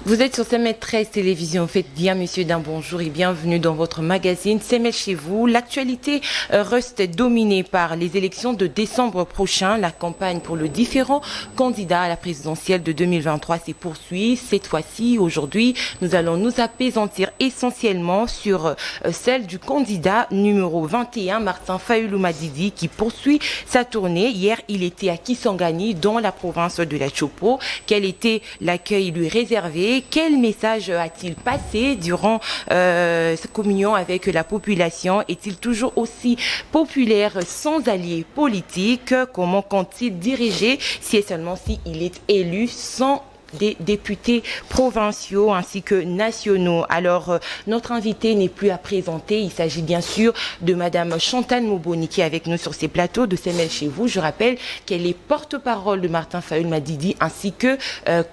Vous êtes sur CML 13 Télévision. Faites bien, messieurs, d'un bonjour et bienvenue dans votre magazine CML chez vous. L'actualité reste dominée par les élections de décembre prochain. La campagne pour le différent candidat à la présidentielle de 2023 s'est poursuivie. Cette fois-ci, aujourd'hui, nous allons nous apaisantir essentiellement sur celle du candidat numéro 21, Martin Fayulu Madidi, qui poursuit sa tournée. Hier, il était à Kisangani, dans la province de la Chopo. Quel était l'accueil lui réservé? Quel message a-t-il passé durant sa communion avec la population? Est-il toujours aussi populaire sans alliés politiques? Comment compte-t-il diriger si et seulement s'il est élu sans des députés provinciaux ainsi que nationaux? Alors, notre invité n'est plus à présenter. Il s'agit bien sûr de Madame Chantal Moboni qui est avec nous sur ces plateaux de CML chez vous. Je rappelle qu'elle est porte-parole de Martin Fayulu Madidi ainsi que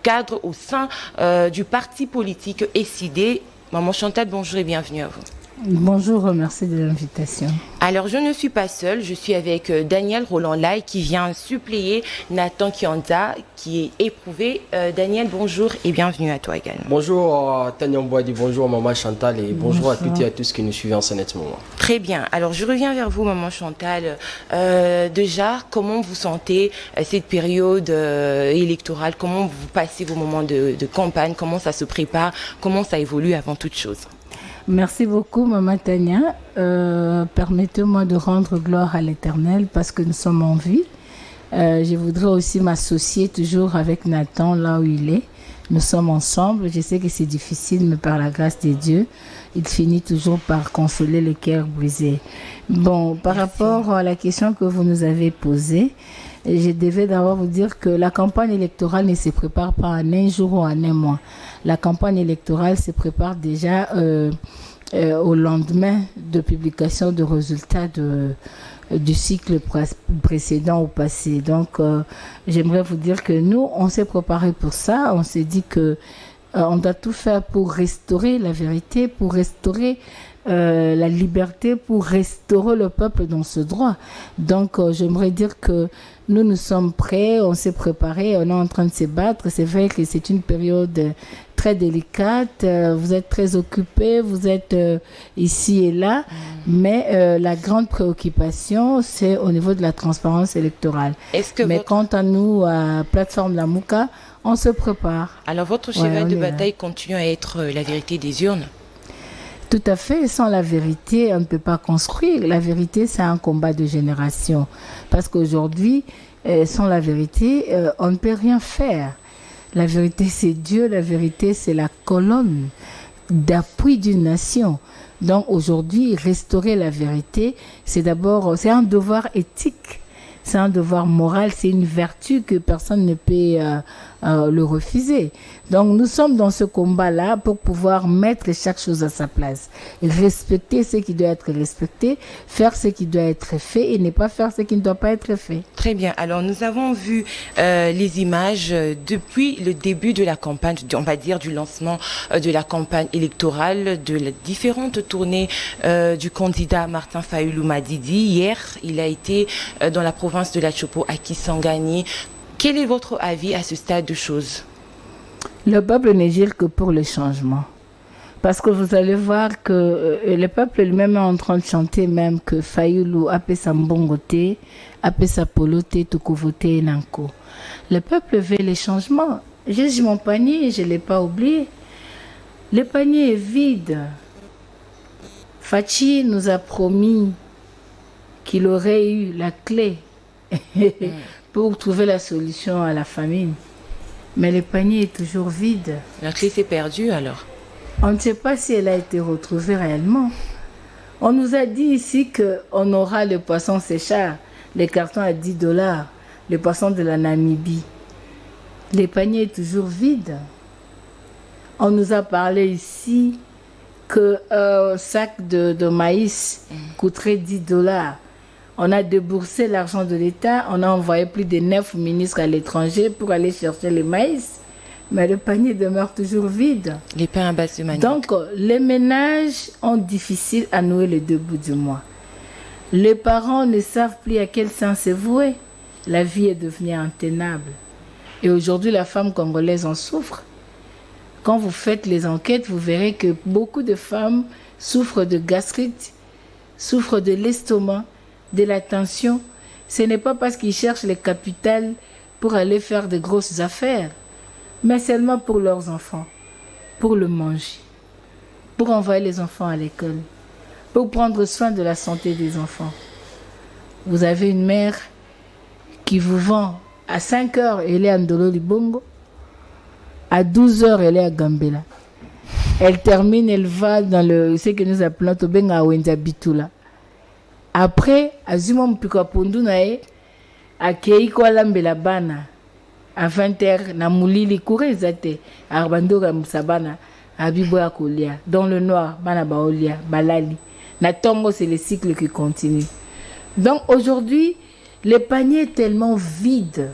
cadre au sein du parti politique SID. Maman Chantal, bonjour et bienvenue à vous. Bonjour, merci de l'invitation. Alors, je ne suis pas seule, je suis avec Daniel Roland-Lai qui vient suppléer Nathan Kianda qui est éprouvé. Daniel, bonjour et bienvenue à toi également. Bonjour Tania Mbouadi, bonjour Maman Chantal et bonjour à toutes et à tous qui nous suivent en ce moment. Très bien, alors je reviens vers vous Maman Chantal. Déjà, comment vous sentez cette période électorale? Comment vous passez vos moments de campagne? Comment ça se prépare? Comment ça évolue avant toute chose? Merci beaucoup, Maman Tania. Permettez-moi de rendre gloire à l'Éternel parce que nous sommes en vie. Je voudrais aussi m'associer toujours avec Nathan là où il est. Nous sommes ensemble. Je sais que c'est difficile, mais par la grâce de Dieu, il finit toujours par consoler le cœur brisé. Bon, par rapport à la question que vous nous avez posée, je devais d'abord vous dire que la campagne électorale ne se prépare pas en un jour ou en un mois. La campagne électorale se prépare déjà au lendemain de publication de résultats du cycle précédent ou passé. Donc, j'aimerais vous dire que nous, on s'est préparé pour ça. On s'est dit que on doit tout faire pour restaurer la vérité, pour restaurer la liberté, pour restaurer le peuple dans ce droit. Donc, j'aimerais dire que nous sommes prêts, on s'est préparé, on est en train de se battre. C'est vrai que c'est une période très délicate, vous êtes très occupés, vous êtes ici et là, mais la grande préoccupation, c'est au niveau de la transparence électorale. Mais quant à nous, à Plateforme Lamouka, on se prépare. Alors, votre cheval de bataille continue à être la vérité des urnes? Tout à fait. Sans la vérité, on ne peut pas construire. La vérité, c'est un combat de génération. Parce qu'aujourd'hui, sans la vérité, on ne peut rien faire. La vérité, c'est Dieu. La vérité, c'est la colonne d'appui d'une nation. Donc aujourd'hui, restaurer la vérité, c'est un devoir éthique. C'est un devoir moral, c'est une vertu que personne ne peut le refuser. Donc nous sommes dans ce combat-là pour pouvoir mettre chaque chose à sa place. Respecter ce qui doit être respecté, faire ce qui doit être fait et ne pas faire ce qui ne doit pas être fait. Très bien. Alors nous avons vu les images depuis le début de la campagne, on va dire du lancement de la campagne électorale, de les différentes tournées du candidat Martin Fayulu Madidi. Hier, il a été dans la province de la Chopo à Kisangani. Quel est votre avis à ce stade de choses? Le peuple ne gère que pour le changement. Parce que vous allez voir que le peuple lui-même est en train de chanter même que Fayulu a sa mbongote, a sa polote, tukuvote nanko. Le peuple veut les changements. J'ai mon panier, je ne l'ai pas oublié. Le panier est vide. Fachi nous a promis qu'il aurait eu la clé pour trouver la solution à la famine. Mais le panier est toujours vide. La clé s'est perdue alors? On ne sait pas si elle a été retrouvée réellement. On nous a dit ici qu'on aura le poisson séchard, les cartons à $10, le poisson de la Namibie. Le panier est toujours vide. On nous a parlé ici qu'un sac de maïs coûterait $10. On a déboursé l'argent de l'État, on a envoyé plus de 9 ministres à l'étranger pour aller chercher le maïs, mais le panier demeure toujours vide. Les pains à base de manioc. Donc, les ménages ont difficile à nouer les deux bouts du mois. Les parents ne savent plus à quel sens se vouer. La vie est devenue intenable. Et aujourd'hui, la femme congolaise en souffre. Quand vous faites les enquêtes, vous verrez que beaucoup de femmes souffrent de gastrite, souffrent de l'estomac, de la tension. Ce n'est pas parce qu'ils cherchent les capitales pour aller faire de grosses affaires, mais seulement pour leurs enfants, pour le manger, pour envoyer les enfants à l'école, pour prendre soin de la santé des enfants. Vous avez une mère qui vous vend à 5 heures, elle est à Ndolo Libongo, à 12 heures, elle est à Gambela. Elle termine, elle va dans ce que nous appelons Tobenga Wenza Bitula. Après, Azuma Mpika Pondu nae, à Keiko Alambela Bana, à 20h, na Moulili Kourezate, à Arbandora Moussabana, à Biboya Kolia, dans le noir, Bana Baolia, Balali. Na Tongo, c'est le cycle qui continue. Donc aujourd'hui, le panier est tellement vide.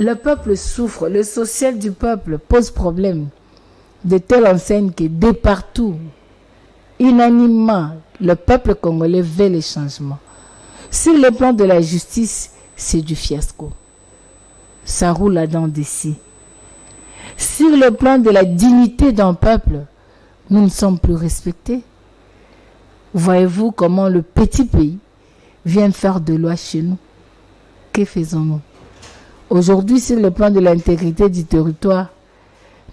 Le peuple souffre, le social du peuple pose problème. De telle enseigne que de partout, unanimement, le peuple congolais veut les changements. Sur le plan de la justice, c'est du fiasco. Ça roule là-dedans d'ici. Sur le plan de la dignité d'un peuple, nous ne sommes plus respectés. Voyez-vous comment le petit pays vient faire de loi chez nous? Que faisons-nous? Aujourd'hui, sur le plan de l'intégrité du territoire,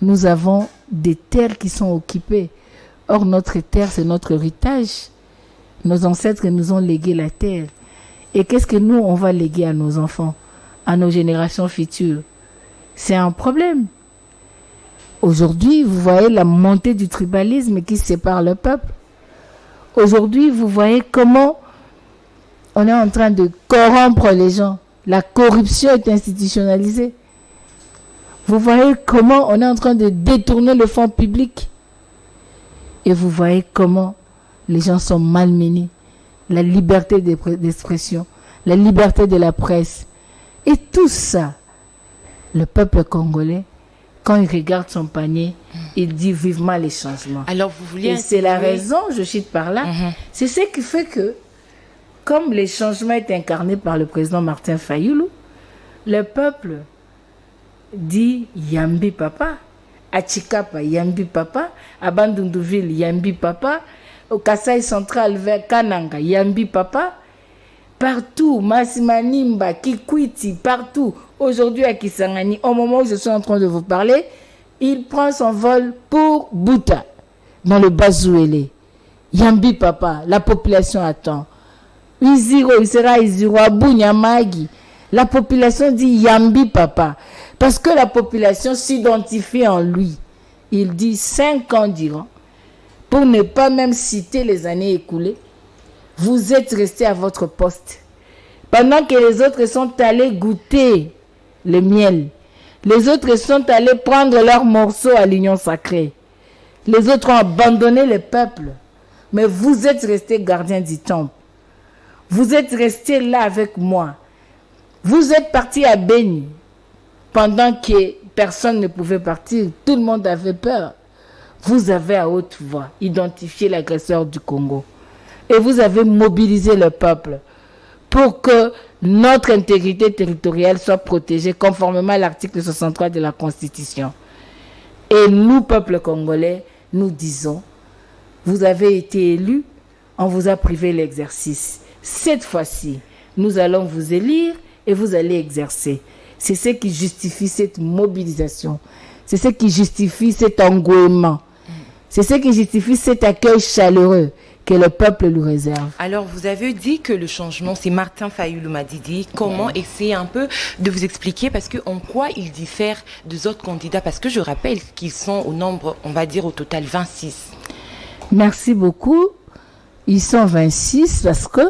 nous avons des terres qui sont occupées. Or, notre terre, c'est notre héritage. Nos ancêtres nous ont légué la terre. Et qu'est-ce que nous, on va léguer à nos enfants, à nos générations futures? C'est un problème. Aujourd'hui, vous voyez la montée du tribalisme qui sépare le peuple. Aujourd'hui, vous voyez comment on est en train de corrompre les gens. La corruption est institutionnalisée. Vous voyez comment on est en train de détourner le fonds public. Et vous voyez comment les gens sont malmenés. La liberté d'expression, la liberté de la presse. Et tout ça, le peuple congolais, quand il regarde son panier, il dit vivement les changements. Alors vous vouliez... Et c'est la raison, je chute par là, c'est ce qui fait que, comme les changements est incarné par le président Martin Fayoulou, le peuple dit Yambi Papa, à Chikapa Yambi Papa, à Bandundouville Yambi Papa, au Kasaï Central vers Kananga Yambi Papa, partout, Masimanimba, Kikwiti, partout, aujourd'hui à Kisangani, au moment où je suis en train de vous parler, il prend son vol pour Bouta, dans le Bazouélé. Yambi Papa, la population attend. Iziro, il sera Iziro, Abou Nyamagi. La population dit Yambi Papa. Parce que la population s'identifie en lui. Il dit 5 ans durant, pour ne pas même citer les années écoulées, vous êtes resté à votre poste. Pendant que les autres sont allés goûter le miel, les autres sont allés prendre leurs morceaux à l'union sacrée. Les autres ont abandonné le peuple. Mais vous êtes resté gardien du temple. Vous êtes resté là avec moi. Vous êtes parti à Beni pendant que personne ne pouvait partir. Tout le monde avait peur. Vous avez à haute voix identifié l'agresseur du Congo. Et vous avez mobilisé le peuple pour que notre intégrité territoriale soit protégée conformément à l'article 63 de la Constitution. Et nous, peuple congolais, nous disons, vous avez été élus, on vous a privé l'exercice. Cette fois-ci, nous allons vous élire et vous allez exercer. C'est ce qui justifie cette mobilisation. C'est ce qui justifie cet engouement. C'est ce qui justifie cet accueil chaleureux que le peuple lui réserve. Alors, vous avez dit que le changement, c'est Martin Fayoulou Madidi. Comment essayer un peu de vous expliquer, parce que en quoi il diffère des autres candidats? Parce que je rappelle qu'ils sont au nombre, on va dire au total 26. Merci beaucoup. Ils sont 26 parce que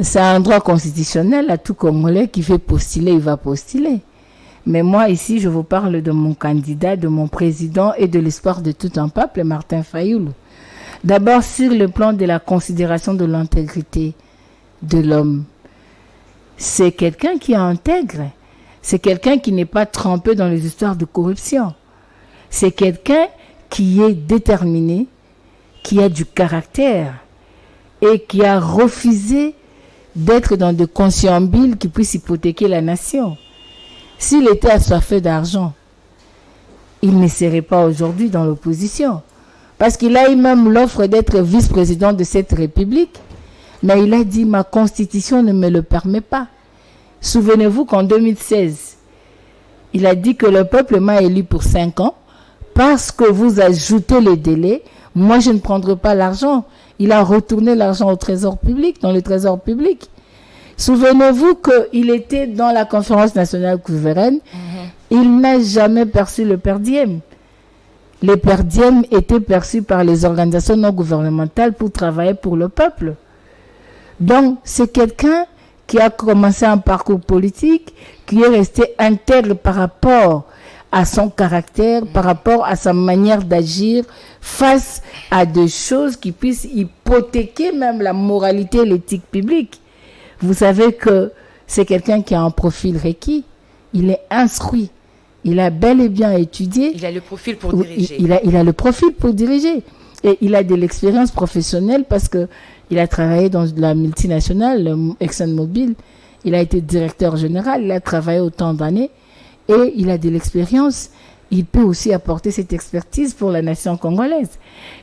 c'est un droit constitutionnel à tout Congolais qui veut postuler, il va postuler. Mais moi, ici, je vous parle de mon candidat, de mon président et de l'espoir de tout un peuple, Martin Fayoulou. D'abord, sur le plan de la considération de l'intégrité de l'homme. C'est quelqu'un qui est intègre. C'est quelqu'un qui n'est pas trempé dans les histoires de corruption. C'est quelqu'un qui est déterminé, qui a du caractère et qui a refusé d'être dans des conciliabules qui puissent hypothéquer la nation. S'il était assoiffé d'argent, il ne serait pas aujourd'hui dans l'opposition. Parce qu'il a eu même l'offre d'être vice-président de cette République. Mais il a dit, ma constitution ne me le permet pas. Souvenez-vous qu'en 2016, il a dit que le peuple m'a élu pour 5 ans. Parce que vous ajoutez les délais, moi je ne prendrai pas l'argent. Il a retourné l'argent au trésor public, dans le trésor public. Souvenez-vous qu'il était dans la conférence nationale souveraine. Il n'a jamais perçu le per diem. Les per diem étaient perçus par les organisations non gouvernementales pour travailler pour le peuple. Donc, c'est quelqu'un qui a commencé un parcours politique, qui est resté intègre par rapport à son caractère, par rapport à sa manière d'agir face à des choses qui puissent hypothéquer même la moralité et l'éthique publique. Vous savez que c'est quelqu'un qui a un profil requis. Il est instruit. Il a bel et bien étudié. Il a le profil pour diriger. Il a le profil pour diriger. Et il a de l'expérience professionnelle parce que il a travaillé dans la multinationale, ExxonMobil. Il a été directeur général. Il a travaillé autant d'années. Et il a de l'expérience. Il peut aussi apporter cette expertise pour la nation congolaise.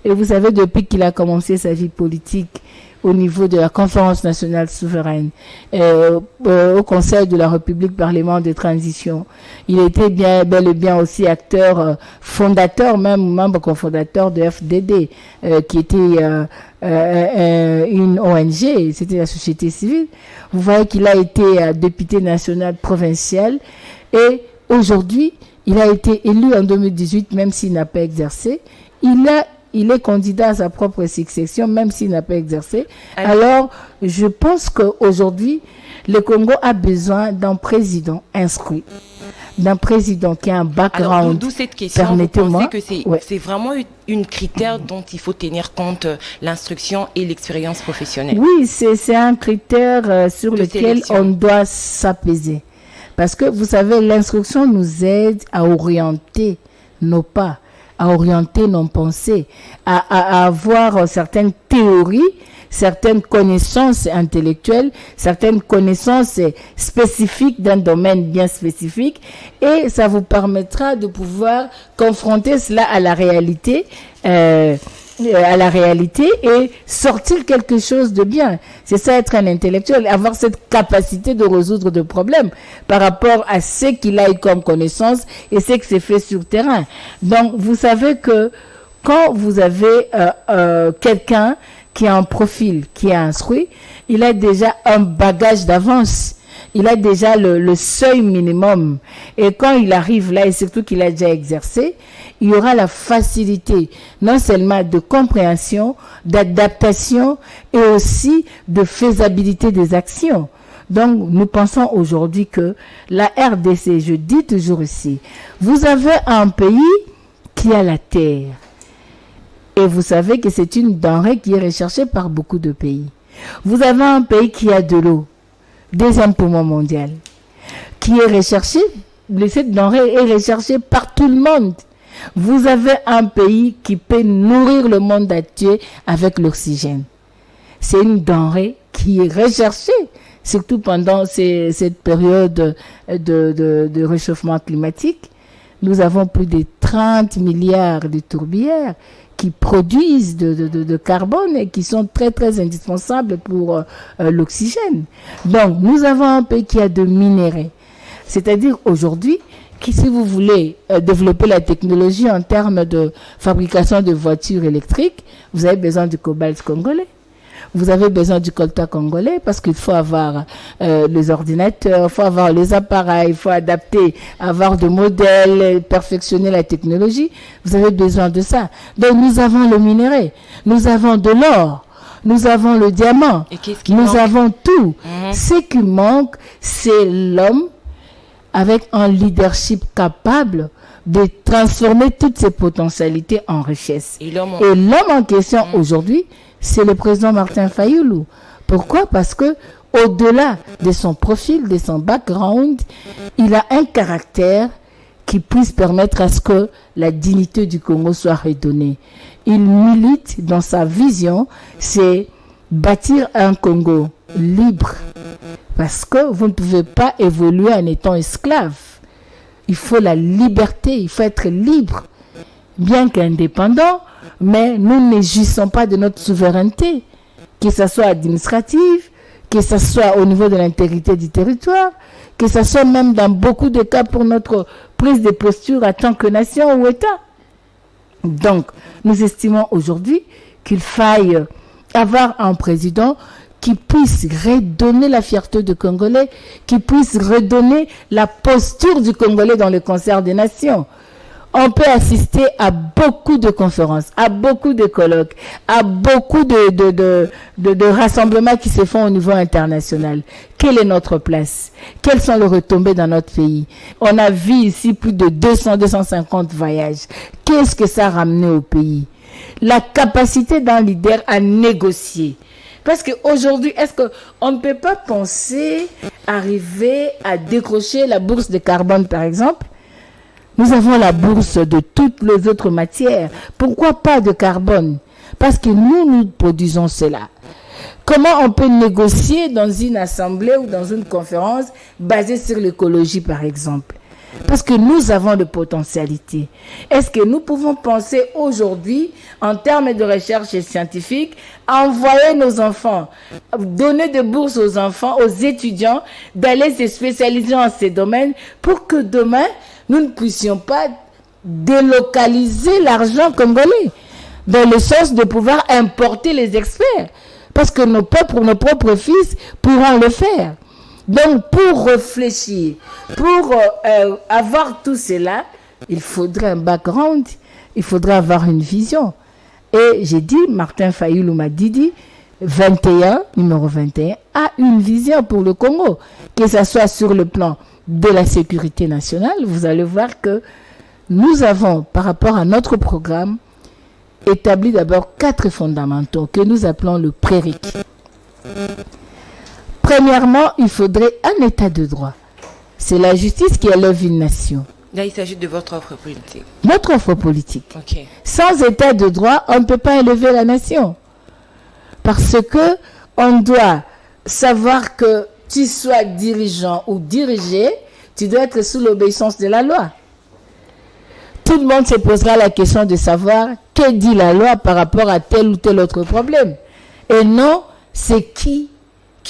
Et vous savez, depuis qu'il a commencé sa vie politique au niveau de la conférence nationale souveraine, au Conseil de la République Parlement de transition, il était bel et bien aussi acteur, fondateur, même membre cofondateur de FDD, qui était une ONG, c'était la société civile. Vous voyez qu'il a été député national provincial et aujourd'hui, il a été élu en 2018, même s'il n'a pas exercé. Il est candidat à sa propre succession, même s'il n'a pas exercé. Alors, je pense qu'aujourd'hui, le Congo a besoin d'un président instruit, d'un président qui a un background. Alors, d'où cette question, vous pensez que c'est vraiment une critère dont il faut tenir compte, l'instruction et l'expérience professionnelle? Oui, c'est un critère sur lequel on doit s'apaiser. Parce que, vous savez, l'instruction nous aide à orienter nos pas, à orienter nos pensées, à avoir certaines théories, certaines connaissances intellectuelles, certaines connaissances spécifiques d'un domaine bien spécifique, et ça vous permettra de pouvoir confronter cela à la réalité et sortir quelque chose de bien. C'est ça, être un intellectuel, avoir cette capacité de résoudre des problèmes par rapport à ce qu'il a eu comme connaissance et ce qui s'est fait sur le terrain. Donc, vous savez que quand vous avez quelqu'un qui a un profil, qui est instruit, il a déjà un bagage d'avance. Il a déjà le seuil minimum. Et quand il arrive là, et surtout qu'il a déjà exercé, il y aura la facilité, non seulement de compréhension, d'adaptation, et aussi de faisabilité des actions. Donc, nous pensons aujourd'hui que la RDC, je dis toujours ici, vous avez un pays qui a la terre. Et vous savez que c'est une denrée qui est recherchée par beaucoup de pays. Vous avez un pays qui a de l'eau. Deuxième poumon mondial, qui est recherché, cette denrée est recherchée par tout le monde. Vous avez un pays qui peut nourrir le monde entier avec l'oxygène. C'est une denrée qui est recherchée, surtout pendant cette période de réchauffement climatique. Nous avons plus de 30 milliards de tourbières qui produisent de carbone et qui sont très, très indispensables pour l'oxygène. Donc, nous avons un pays qui a de minéraux. C'est-à-dire, aujourd'hui, si vous voulez développer la technologie en termes de fabrication de voitures électriques, vous avez besoin du cobalt congolais. Vous avez besoin du coltan congolais parce qu'il faut avoir les ordinateurs, il faut avoir les appareils, il faut adapter, avoir des modèles, perfectionner la technologie. Vous avez besoin de ça. Donc nous avons le minerai, nous avons de l'or, nous avons le diamant, nous avons tout. Ce qui manque, c'est l'homme avec un leadership capable de transformer toutes ces potentialités en richesse. Et l'homme en question aujourd'hui, c'est le président Martin Fayulu. Pourquoi? Parce que au-delà de son profil, de son background, il a un caractère qui puisse permettre à ce que la dignité du Congo soit redonnée. Il milite dans sa vision, c'est bâtir un Congo libre. Parce que vous ne pouvez pas évoluer en étant esclave. il faut la liberté, il faut être libre, bien qu'indépendant, mais nous ne jouissons pas de notre souveraineté, que ce soit administrative, que ce soit au niveau de l'intégrité du territoire, que ce soit même dans beaucoup de cas pour notre prise de posture en tant que nation ou État. Donc, nous estimons aujourd'hui qu'il faille avoir un président qui puisse redonner la fierté du Congolais, qui puisse redonner la posture du Congolais dans le concert des nations. On peut assister à beaucoup de conférences, à beaucoup de colloques, à beaucoup de rassemblements qui se font au niveau international. Quelle est notre place? Quelles sont les retombées dans notre pays? On a vu ici plus de 200-250 voyages. Qu'est-ce que ça a ramené au pays? La capacité d'un leader à négocier. Parce qu'aujourd'hui, est-ce qu'on ne peut pas penser arriver à décrocher la bourse de carbone, par exemple? Nous avons la bourse de toutes les autres matières. Pourquoi pas de carbone? Parce que nous produisons cela. Comment on peut négocier dans une assemblée ou dans une conférence basée sur l'écologie, par exemple? Parce que nous avons de potentialités. Est-ce que nous pouvons penser aujourd'hui, en termes de recherche scientifique, envoyer nos enfants, donner des bourses aux enfants, aux étudiants, d'aller se spécialiser en ces domaines pour que demain, nous ne puissions pas délocaliser l'argent congolais, dans le sens de pouvoir importer les experts, parce que nos peuples, nos propres fils pourront le faire. Donc, pour réfléchir, pour avoir tout cela, il faudrait un background, il faudrait avoir une vision. Et j'ai dit, Martin Fayulu m'a dit, numéro 21, a une vision pour le Congo, que ce soit sur le plan de la sécurité nationale. Vous allez voir que nous avons, par rapport à notre programme, établi d'abord 4 fondamentaux que nous appelons le prérequis. Premièrement, il faudrait un état de droit. C'est la justice qui élève une nation. Là, il s'agit de votre offre politique. Notre offre politique. Okay. Sans état de droit, on ne peut pas élever la nation. Parce que on doit savoir que tu sois dirigeant ou dirigé, tu dois être sous l'obéissance de la loi. Tout le monde se posera la question de savoir que dit la loi par rapport à tel ou tel autre problème. Et non, c'est qui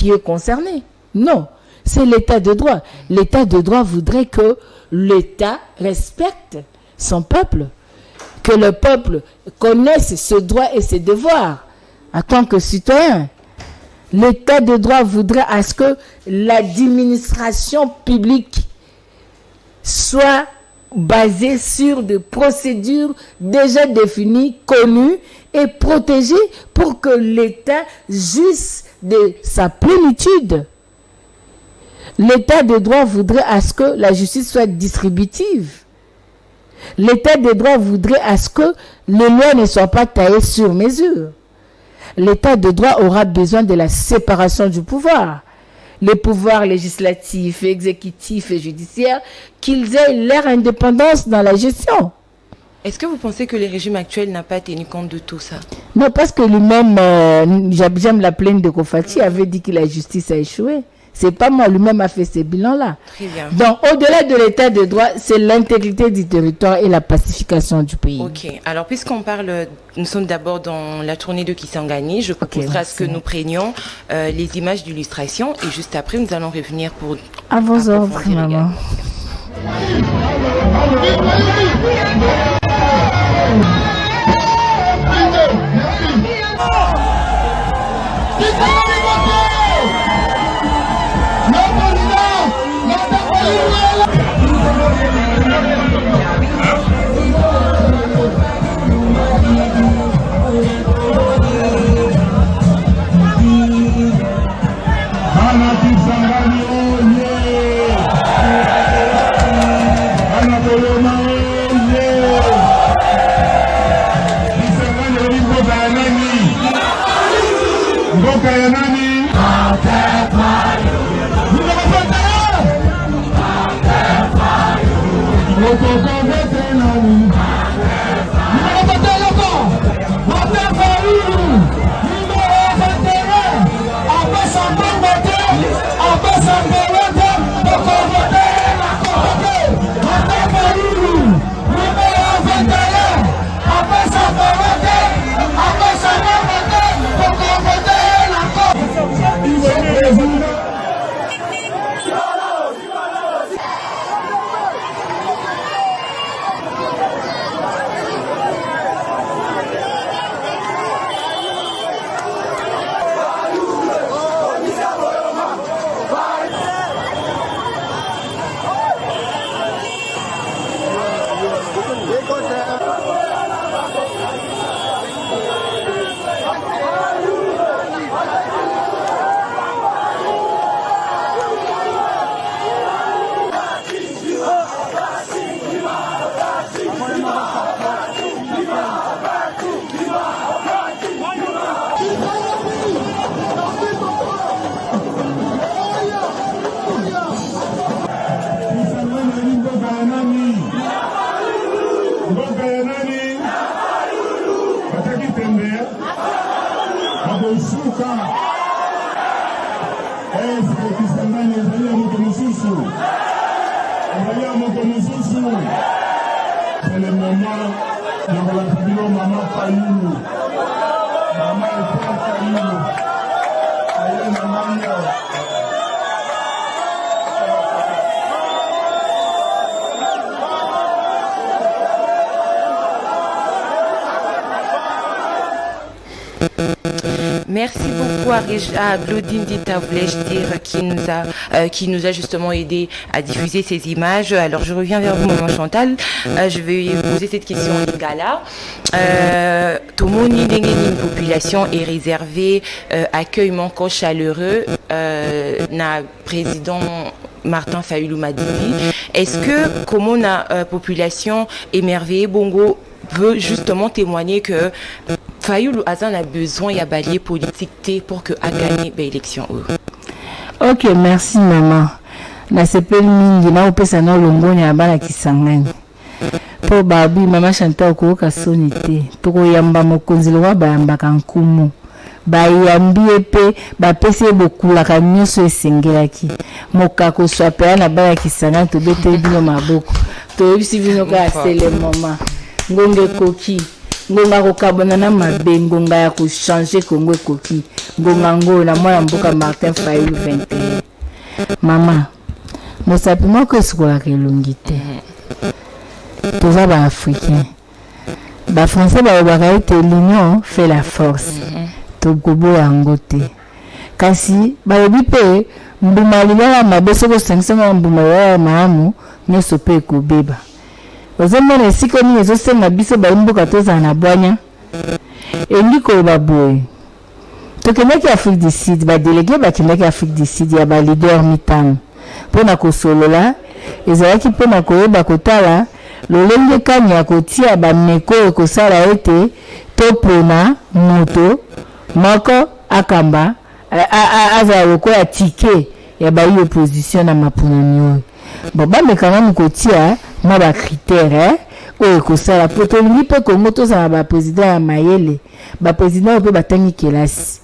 est concerné. Non, c'est l'état de droit. L'état de droit voudrait que l'État respecte son peuple, que le peuple connaisse ses droits et ses devoirs en tant que citoyen. L'état de droit voudrait à ce que l'administration publique soit basée sur des procédures déjà définies, connues et protégées pour que l'État jouisse de sa plénitude. L'état de droit voudrait à ce que la justice soit distributive. L'état de droit voudrait à ce que les lois ne soient pas taillées sur mesure. L'état de droit aura besoin de la séparation du pouvoir. Les pouvoirs législatifs, exécutifs et judiciaires, qu'ils aient leur indépendance dans la gestion. Est-ce que vous pensez que le régime actuel n'a pas tenu compte de tout ça? Non, parce que lui-même, j'aime la plainte de Kofati, avait dit que la justice a échoué. C'est pas moi, lui-même a fait ces bilans-là. Très bien. Donc, au-delà de l'état de droit, c'est l'intégrité du territoire et la pacification du pays. Ok. Alors, puisqu'on parle, nous sommes d'abord dans la tournée de Kisangani. Je proposerai à ce que nous prenions les images d'illustration et juste après, nous allons revenir pour... À vos ordres, maman. Ambassadeur, C'est le moment de la maman Fayoulou. Maman Étoile Fayoulou. Allez, maman. Merci beaucoup à Claudine Dita, voulais-je dire, qui nous a justement aidé à diffuser ces images. Alors je reviens vers vous, maman Chantal. Je vais poser cette question au Lingala. Tout le monde une population est réservée, accueil manquant chaleureux, na président Martin Fayoulou m'a dit. Est-ce que, comme on a population émerveillée, Bongo veut justement témoigner que Fayoulou Azan a besoin de balier politique pour que a gagné l'élection. Ok, merci maman. Na sepel mingi na opesa na longoni abana kisangani. Po babi mama Chantal ko kasonite. Toko yamba mokonzi lo bayamba kankumu. Bayambi pe ba pese bokula ka nyoso esengelaki. Mokako swapela na baya kisangani to bete bino maboko. To ebisi bino ka sele mama. Ngonge koki. Ngonga kokabona na mabe ngonga ya kuchanger Kongo koki ngonga ngo na mwana mboka Martin Fayoulou 21 mama mosapi moko esikola kelongi te toza ba africain ba français ba ete l'union fait la force tokobo yango te kasi balobi pe mbuma libala mabe soko sengisanga mbuma ya maamu nyoso pe kobeba ozomona esika nini ezosenga biso bayimboka tozala na bwanya eliko baboye tokendaki Afrique du Sud badelege bakendaki Afrique du Sud ya balider mitano mpona kosolola ezalaki mpona koyeba kotala lolenge kani ya kotia bameko ekosala ete topona moto moko akamba azala lokola tike ya bayi opposition na maponami oyo bamekanga mokotia mwa bakritere oyo ekosala po tolingi mpe Kongo tozala baprésident ya mayele baprésident oyo mpe batangi kelasi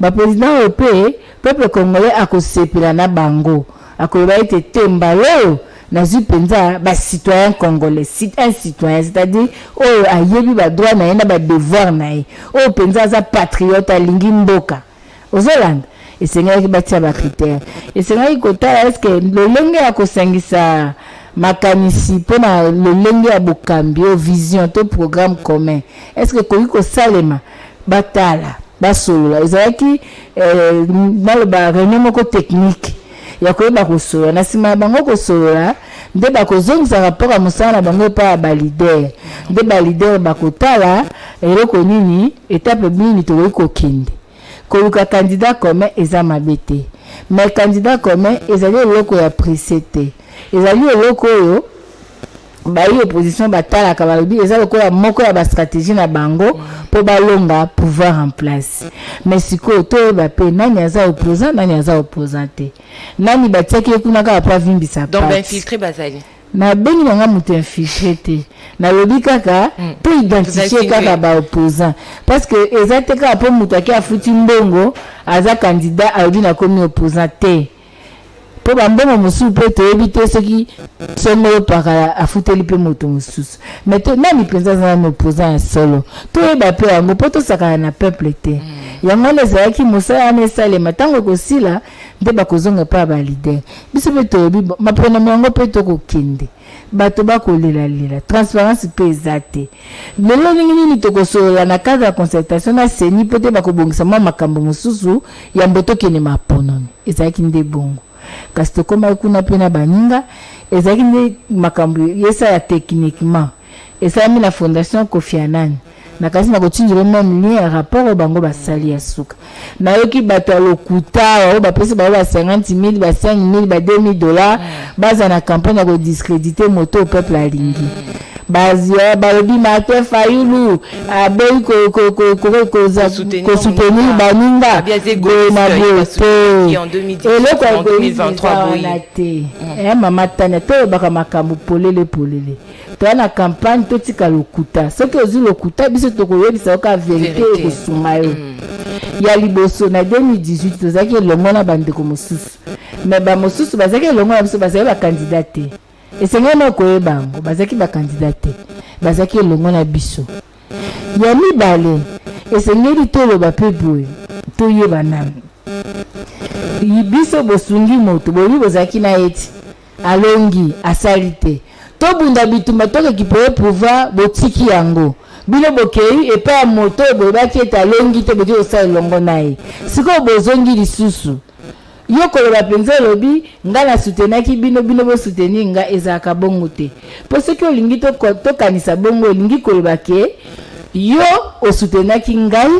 baprésident oyo mpe peuple congolais akosepela na bango akoyeba ete tembala oyo nazwi mpenza bacitoyen congolais un citoyen c'est-à-dire oyo ayebi badroit na ye na badevoir na ye oyo mpenza aza patriote alingi mboka ozolanda esengaki batia bakritere esengaki kotala eske lolenge ya kosangisa makanisi mpona lolenge ya bokambi o vision to programme commun eske koki kosalema batala basolola ezalaki naloba réunion moko technique ya koyeba kosolola na nsima ya bango kosolola nde bakozongisa rapport ya mosala na bango epai ya balider nde balider bakotala eloko nini etape nini tokoki kokende koluka candidat commun eza mabe te mais candidat commun ezali eloko ya presse te ezali eloko oyo bayi opposition batalaka balobi eza lokola moko ya bastratégie na bango mpo balonga pouvoir en place mais sikoyo toyeba mpe nani aza opposant nani aza opposant te nani batiaki ye kuna kaka mpo avimbisa donc bainfiltré bazali na bengi nanga moto infiltré te nalobi kaka mpo identifier kaka baopposant parce que eza te kaka mpo moto ake afuti mbongo aza candidat alobi nakomi opposant te mpo bambongo mosusu mpe toyebi te soki songolo paka afuteli mpe moto mosusu mais nani mpenza aza na opposant ya solo toyeba mpe yango mpo tosakana na peuple te yango wana ezalaki mosala wana esalema ntango ekosila nde bakozonga mpe ya balider biso mpe toyebi maponamo yango mpe tokokende bato bakolelalela transparence mpe eza te lelo ndenge nini tokosolola na cadre ya concertation na seni mpo te bakobongisa mwa makambo mosusu yambo tokende maponami ezalaki nde bongo kasi tokoma kuna mpe na baninga ezalaki nde makambo yesala techniquement esalami na fondation Kofi Annan na kasi na kotinjela même lien ya rapport oyo bango basali ya suka nayoki bato ya lokuta oyo bapesi bango ba 50,000 ba 5,000 ba 2,000 $, baza na campagne ya kodiscréditer moto au peuple alingi bazia balobi Martin Fayoulou abeyi kosoutenir baninga na bote eloko ya 2023 wana te mama tania toyebaka makambo polele toya na campagne totika lokuta soki ozwi lokuta biso tokoyebisa oka verité ekosunga yo ya liboso na 2018 tozalaki elongo na bandeko mosusu mais bamosusu bazaki elongo na biso bazaki bakandidate esengeli okoyeba yango bazaki bakandidate bazaki elongo na biso ya mibale esengeli toloba mpe boye toyeba nanu biso bosungi moto boyebi bozalaki na eti alongi asali te tobunda bitumba tokekipoye pouvoir botiki yango bino bokei epai ya moto boyebaki ete alongi te boki kosala elongo na ye sikoyo bozongi lisusu yo koloba mpenza elobi nga na soutenaki bino bosoutenir nga ezalaka bongo te mpo soki olingi tokanisa bongo olingi koloba ke yo osoutenaki ngai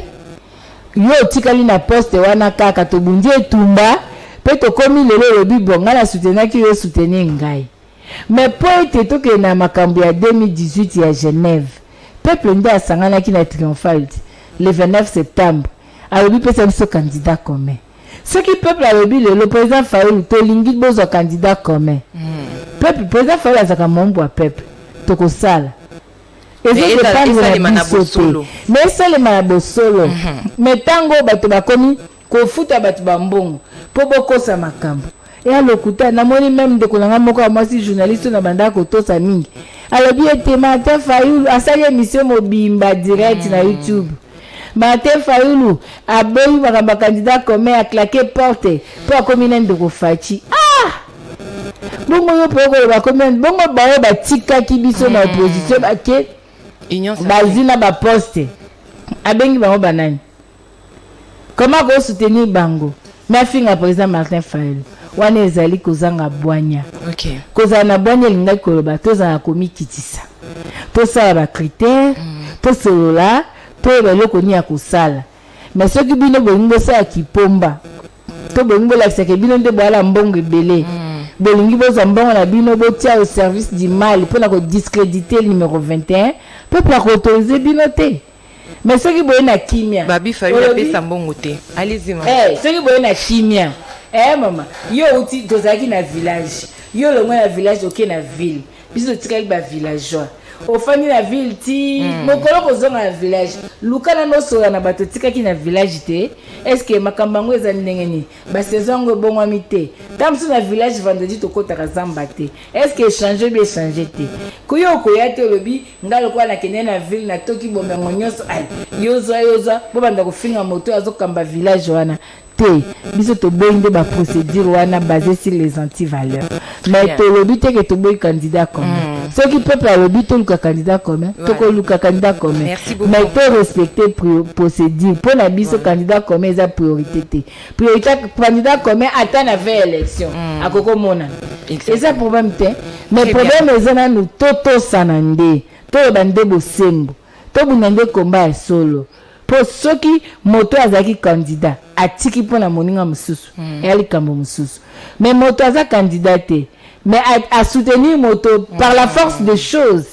yo otikali na poste wana kaka tobundi etumba mpe tokomi lelo elobi bon nga na soutenaki yo soutenir ngai mais mpo ete tokende na makambo ya 2018 ya Genève peuple nde asanganaki na triomphal le 29 septembre alobi pesa biso candidat commun soki peuple alobi lelo président Fayulu tolingi bozwa candidat commun peuple président Fayulu azaka mombo ya peuple tokosala ezosalema na bosolo mais esalema na bosolo mais ntango bato bakomi kofuta bato bambongo mpo bokosa makambo ya lokuta namoni même ndeko na nga moko ya mwasi journaliste na banda kotosa mingi alobi ete Martin Fayulu asali émission mobimba direct na YouTube Martin Fayulu aboyi makambo candidat commun a claqué porte po akomi na ndeko Fachi bongo yo po koloba komi bongo bayo batikaki biso na opposition bake bazina baposte abengi bango banani comment ko soutenir bango mafinga président Martin Fayulu wana ezali kozanga bwanya kozala na bwanya elingaki koloba tozala komikitisa tosala bacritère tosolola toyeba eloko nini ya kosala mais soki bino bolingi bosala kipomba to bolingi bolakisaka bino nde boala mbongo ebele bolingi bozwa mbongo na bino botia au service du mal mpona kodiscréditer le numéro 21 peuple akoautorize bino te mais soki boye na kimia babi Fayulu apesa mbongo te allez-y soki boye na chimia mama yo uti tozalaki na village yo longo na village oke na ville biso totikaki bavillageois ofandi na ville ti mokolo kozonga na village lukana nosola na bato tikaki na village te eske makambo yango eza ndenge nini basaison yango ebongwami te ntango mosusu na village vendredi tokotaka zamba te eske échange bi échange te koyo okoya te olobi nga lokola nakende na ville natoki bomengo nyonso yozwa bobanda kofinga moto azokamba village wana te biso toboyi nde baprocédure wana basé sur les antivaleurs mais tolobi te ke toboyi candidat commun soki peuple alobi toluka candidat commun tokoluka candidat commun mais to respecter procédure mpo na biso candidat commun eza priorité te priorité candidat commun ata na 20 élection akokomonana eza problème te mais problème eza nanu totosana nde toyeba nde bosembo tobunda nde komba ya solo po soki moto azaki candidat atiki pona moninga mususu eyali kambo mususu mais moto aza candidat te mais à soutenir moto par la force des choses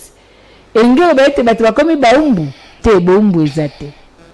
engelo baete bato bakomi baumbu te boumbu eza te.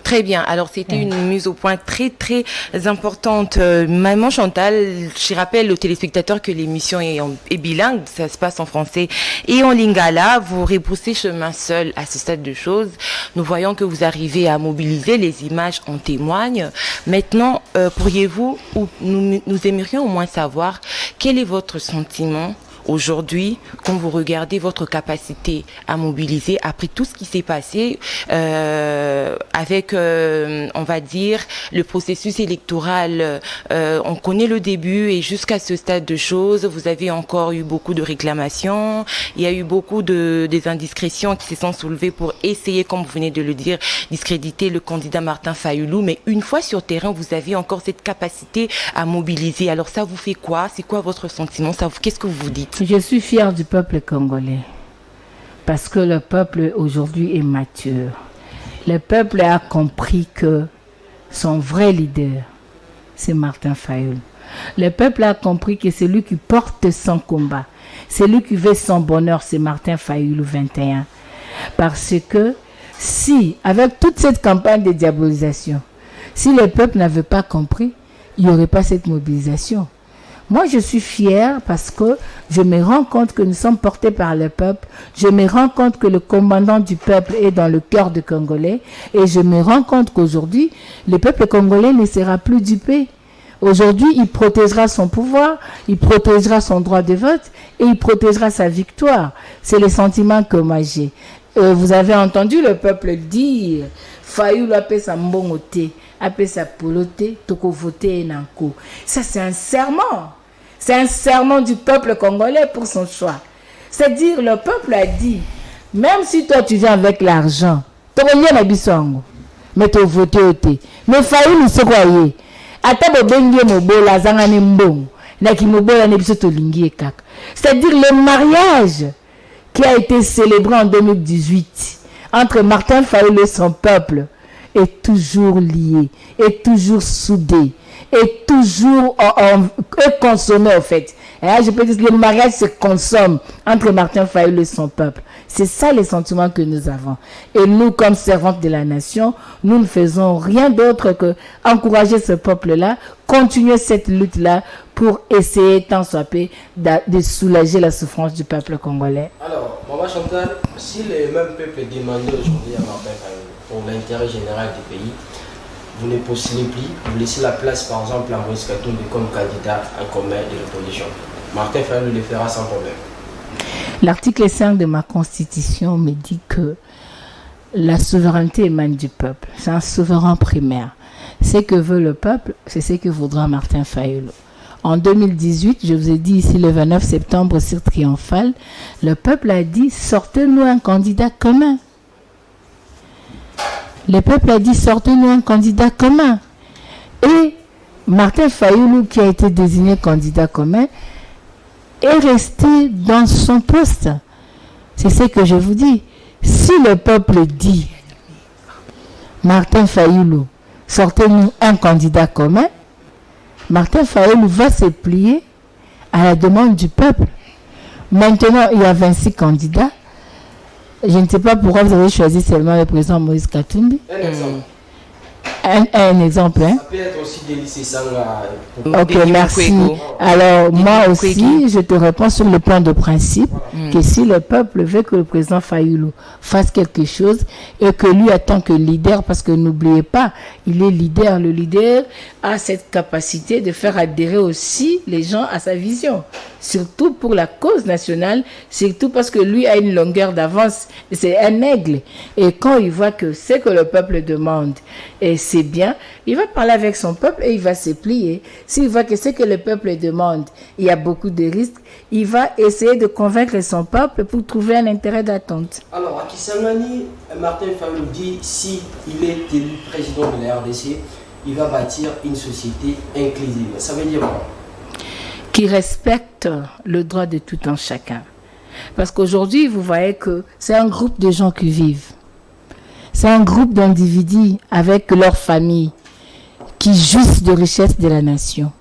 Très bien. Alors, c'était une mise au point très, très importante. Maman Chantal, je rappelle aux téléspectateurs que l'émission est bilingue. Ça se passe en français et en lingala. Vous repoussez chemin seul à ce stade de choses. Nous voyons que vous arrivez à mobiliser. Les images en témoignent. Maintenant, pourriez-vous, ou nous aimerions au moins savoir, quel est votre sentiment aujourd'hui, quand vous regardez votre capacité à mobiliser après tout ce qui s'est passé avec, on va dire, le processus électoral, on connaît le début et jusqu'à ce stade de choses, vous avez encore eu beaucoup de réclamations, il y a eu beaucoup des indiscrétions qui se sont soulevées pour essayer, comme vous venez de le dire, discréditer le candidat Martin Fayulu, mais une fois sur terrain, vous avez encore cette capacité à mobiliser. Alors ça vous fait quoi? C'est quoi votre sentiment? Qu'est-ce que vous dites? Je suis fière du peuple congolais parce que le peuple aujourd'hui est mature. Le peuple a compris que son vrai leader, c'est Martin Fayulu. Le peuple a compris que c'est lui qui porte son combat. C'est lui qui veut son bonheur, c'est Martin Fayulu 21. Parce que si, avec toute cette campagne de diabolisation, si le peuple n'avait pas compris, il n'y aurait pas cette mobilisation. Moi, je suis fière parce que je me rends compte que nous sommes portés par le peuple. Je me rends compte que le commandant du peuple est dans le cœur des Congolais. Et je me rends compte qu'aujourd'hui, le peuple congolais ne sera plus dupé. Aujourd'hui, il protégera son pouvoir, il protégera son droit de vote et il protégera sa victoire. C'est le sentiment que moi j'ai. Vous avez entendu le peuple dire Fayoulou appelle sa mbongote, appelle sa polote, toko vote nanko. Ça, c'est un serment. C'est un serment du peuple congolais pour son choix. C'est-à-dire, le peuple a dit, même si toi tu viens avec l'argent, tu reviens à Bissongo, mais tu votes. Mais Fayoulou se croyait. C'est-à-dire le mariage qui a été célébré en 2018 entre Martin Fayoulou et son peuple est toujours lié, est toujours soudé, est toujours consommé en fait. Et là, je peux dire que le mariage se consomme entre Martin Fayoulou et son peuple. C'est ça les sentiments que nous avons. Et nous, comme servantes de la nation, nous ne faisons rien d'autre que encourager ce peuple-là, continuer cette lutte-là pour essayer, tant soit peu, de soulager la souffrance du peuple congolais. Alors, Maman Chantal, si le même peuple demandait aujourd'hui à Martin Fayoulou pour l'intérêt général du pays, vous ne postulez plus, vous laissez la place par exemple à Moïse Katumbi comme candidat en commun de l'opposition. Martin Fayoulou le fera sans problème. L'article 5 de ma constitution me dit que la souveraineté émane du peuple. C'est un souverain primaire. Ce que veut le peuple, c'est ce que voudra Martin Fayoulou. En 2018, je vous ai dit ici le 29 septembre sur Triomphal, le peuple a dit sortez-nous un candidat commun. Le peuple a dit sortez-nous un candidat commun. Et Martin Fayoulou, qui a été désigné candidat commun, est resté dans son poste. C'est ce que je vous dis. Si le peuple dit Martin Fayoulou, sortez-nous un candidat commun, Martin Fayoulou va se plier à la demande du peuple. Maintenant, il y a 26 candidats. Je ne sais pas pourquoi vous avez choisi seulement le président Moïse Katumbi. Un exemple. Un exemple, hein? Ça peut être aussi des lycées Sanga. Ok, merci. Alors, moi aussi, je te réponds sur le plan de principe que si le peuple veut que le président Fayoulou fasse quelque chose et que lui, en tant que leader, parce que n'oubliez pas, il est leader. Le leader a cette capacité de faire adhérer aussi les gens à sa vision. Surtout pour la cause nationale, surtout parce que lui a une longueur d'avance. C'est un aigle. Et quand il voit que ce que le peuple demande, et c'est bien, il va parler avec son peuple et il va se plier. S'il voit que ce que le peuple demande, il y a beaucoup de risques, il va essayer de convaincre son peuple pour trouver un intérêt d'attente. Alors, à Kisangani, Martin Fayoulou dit si il est élu président de la RDC, il va bâtir une société inclusive. Ça veut dire quoi? Qui respecte le droit de tout un chacun. Parce qu'aujourd'hui, vous voyez que c'est un groupe de gens qui vivent. C'est un groupe d'individus avec leur famille qui jouissent de richesses de la nation.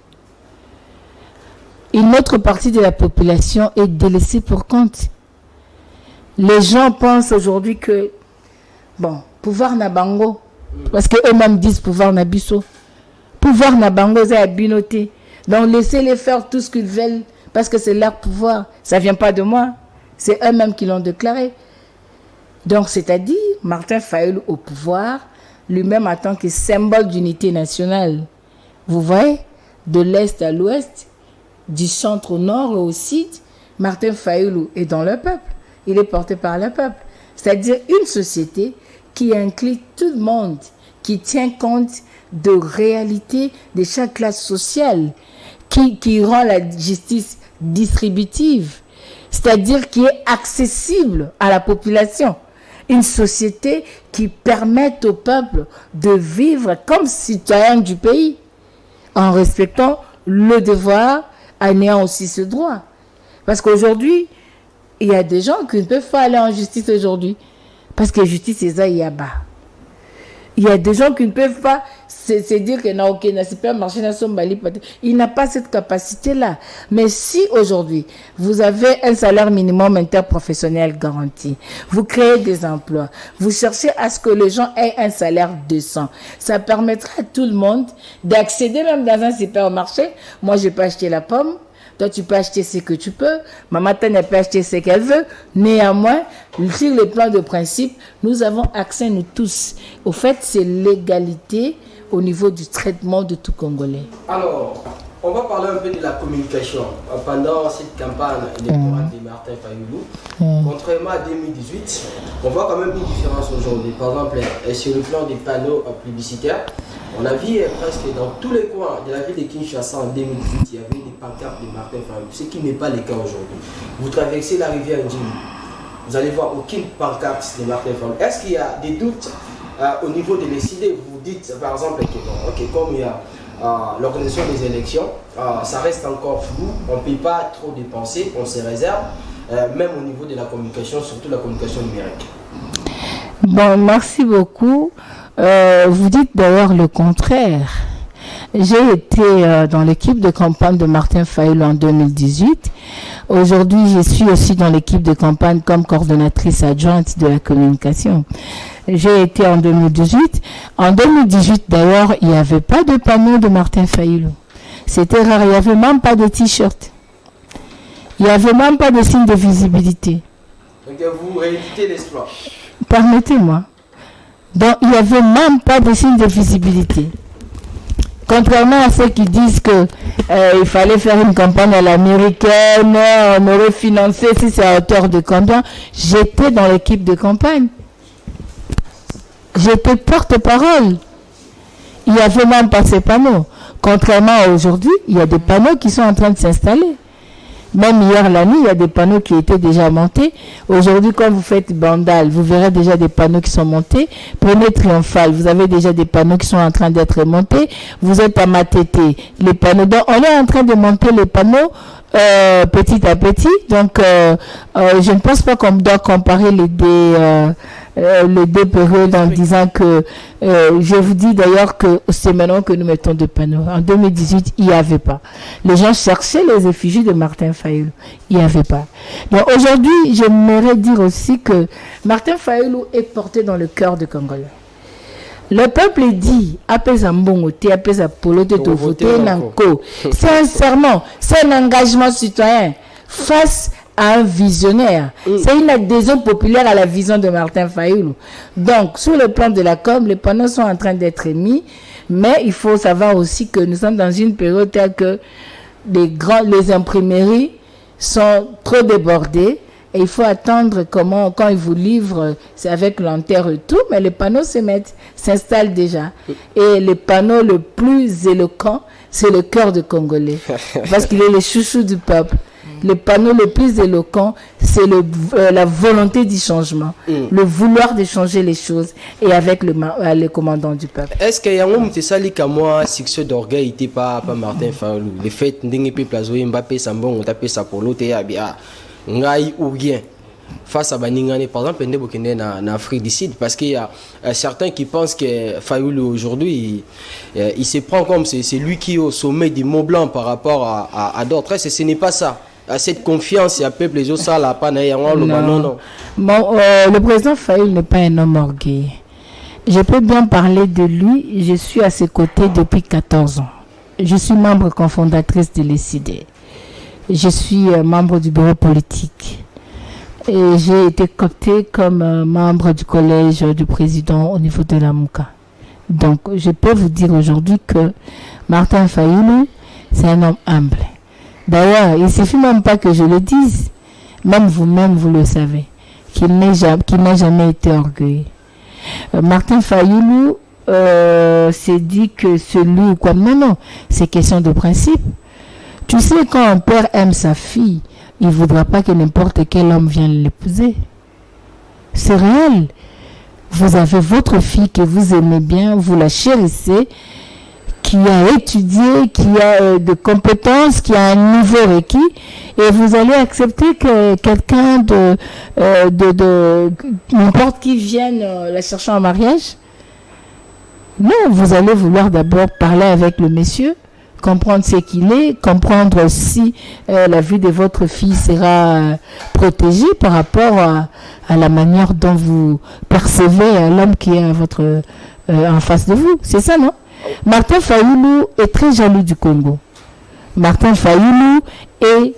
Une autre partie de la population est délaissée pour compte. Les gens pensent aujourd'hui que, bon, pouvoir na bango, parce qu'eux-mêmes disent pouvoir na biso. Pouvoir na bango, c'est à binoté. Donc laissez-les faire tout ce qu'ils veulent parce que c'est leur pouvoir. Ça ne vient pas de moi. C'est eux-mêmes qui l'ont déclaré. Donc c'est-à-dire Martin Fayoulou au pouvoir, lui-même en tant que symbole d'unité nationale. Vous voyez, de l'est à l'ouest, du centre au nord et au sud, Martin Fayoulou est dans le peuple. Il est porté par le peuple. C'est-à-dire une société qui inclut tout le monde, qui tient compte de réalité de chaque classe sociale, qui rend la justice distributive, c'est-à-dire qui est accessible à la population. Une société qui permet au peuple de vivre comme citoyen du pays, en respectant le devoir, en ayant aussi ce droit. Parce qu'aujourd'hui, il y a des gens qui ne peuvent pas aller en justice aujourd'hui, parce que justice, c'est ça, il y a bas. Il y a des gens qui ne peuvent pas se dire que n'a supermarché, il n'a pas cette capacité-là. Mais si aujourd'hui, vous avez un salaire minimum interprofessionnel garanti, vous créez des emplois, vous cherchez à ce que les gens aient un salaire décent, ça permettra à tout le monde d'accéder même dans un supermarché. Moi, je peux acheter la pomme. Toi, tu peux acheter ce que tu peux. Maman Tania peut acheter ce qu'elle veut. Néanmoins, sur le plan de principe, nous avons accès, nous tous. Au fait, c'est l'égalité au niveau du traitement de tout Congolais. Alors, on va parler un peu de la communication. Pendant cette campagne électorale de Martin Fayulu, contrairement à 2018, on voit quand même une différence aujourd'hui. Par exemple, sur le plan des panneaux publicitaires, on a vu presque dans tous les coins de la ville de Kinshasa en 2018, il y avait des pancartes de Martin Fayulu, ce qui n'est pas le cas aujourd'hui. Vous traversez la rivière Ndjili, vous allez voir aucune pancarte de Martin Fayulu. Est-ce qu'il y a des doutes au niveau de les idées? Vous dites par exemple que comme il y a l'organisation des élections, ça reste encore flou, on ne peut pas trop dépenser, on se réserve, même au niveau de la communication, surtout la communication numérique. Bon, merci beaucoup. Vous dites d'ailleurs le contraire. J'ai été dans l'équipe de campagne de Martin Fayulu en 2018. Aujourd'hui, je suis aussi dans l'équipe de campagne comme coordonnatrice adjointe de la communication. J'ai été en 2018. En 2018, d'ailleurs, il n'y avait pas de panneau de Martin Fayulu. C'était rare. Il n'y avait même pas de t-shirt. Il n'y avait même pas de signe de visibilité. Donc, vous rééditez l'histoire. Permettez-moi. Donc, il n'y avait même pas de signe de visibilité. Contrairement à ceux qui disent que il fallait faire une campagne à l'américaine, on aurait financé si c'est à hauteur de combien, j'étais dans l'équipe de campagne. J'étais porte-parole. Il n'y avait même pas ces panneaux. Contrairement à aujourd'hui, il y a des panneaux qui sont en train de s'installer. Même hier la nuit, il y a des panneaux qui étaient déjà montés. Aujourd'hui, quand vous faites Bandal, vous verrez déjà des panneaux qui sont montés. Prenez Triomphal, vous avez déjà des panneaux qui sont en train d'être montés. Vous êtes à Matete, les panneaux. Donc, on est en train de monter les panneaux petit à petit. Donc, je ne pense pas qu'on doit comparer les deux périodes en disant que je vous dis d'ailleurs que c'est maintenant que nous mettons des panneaux. En 2018, il n'y avait pas. Les gens cherchaient les effigies de Martin Fayulu. Il n'y avait pas. Donc aujourd'hui, j'aimerais dire aussi que Martin Fayulu est porté dans le cœur du Congolais. Le peuple dit sincèrement, c'est un engagement citoyen face à un visionnaire. C'est une adhésion populaire à la vision de Martin Fayulu. Donc, sur le plan de la com, les panneaux sont en train d'être émis, mais il faut savoir aussi que nous sommes dans une période telle que les imprimeries sont trop débordées. Et il faut attendre quand ils vous livrent, c'est avec lenteur et tout, mais les panneaux s'installent déjà. Et le panneau le plus éloquent, c'est le cœur du Congolais. Parce qu'il est le chouchou du peuple. Le panneau le plus éloquent, c'est la volonté du changement, le vouloir de changer les choses, et avec le commandant du peuple. Est-ce qu'il y a un moment où moi, succès d'orgueil, n'était pas Martin Fayulu? Le fait que Plazo Mbappé Sambon, on tapé ça pour l'autre, ngai ou rien face à Baningane, par exemple, en Afrique du Sud, parce qu'il y a certains qui pensent que Fayulu aujourd'hui, il se prend comme c'est lui qui est au sommet du Mont Blanc par rapport à d'autres. Ce n'est pas ça. Cette confiance, il y a peuple les autres, ça là, pas non. Le président Fayulu n'est pas un homme orgueilleux. Je peux bien parler de lui. Je suis à ses côtés depuis 14 ans. Je suis membre cofondatrice de l'ECD. Je suis membre du bureau politique et j'ai été coopté comme membre du collège du président au niveau de la Mouka. Donc, je peux vous dire aujourd'hui que Martin Fayulu, c'est un homme humble. D'ailleurs, il ne suffit même pas que je le dise, même vous-même, vous le savez, qu'il n'a jamais été orgueilleux. Martin Fayulu s'est dit que celui ou quoi. Non, c'est question de principe. Tu sais, quand un père aime sa fille, il ne voudra pas que n'importe quel homme vienne l'épouser. C'est réel. Vous avez votre fille que vous aimez bien, vous la chérissez, qui a étudié, qui a de compétences, qui a un niveau requis, et vous allez accepter que quelqu'un de n'importe qui vienne la chercher en mariage? Non, vous allez vouloir d'abord parler avec le monsieur, comprendre ce qu'il est, comprendre si la vie de votre fille sera protégée par rapport à la manière dont vous percevez l'homme qui est à en face de vous. C'est ça, non? Martin Fayulu est très jaloux du Congo. Martin Fayoulou est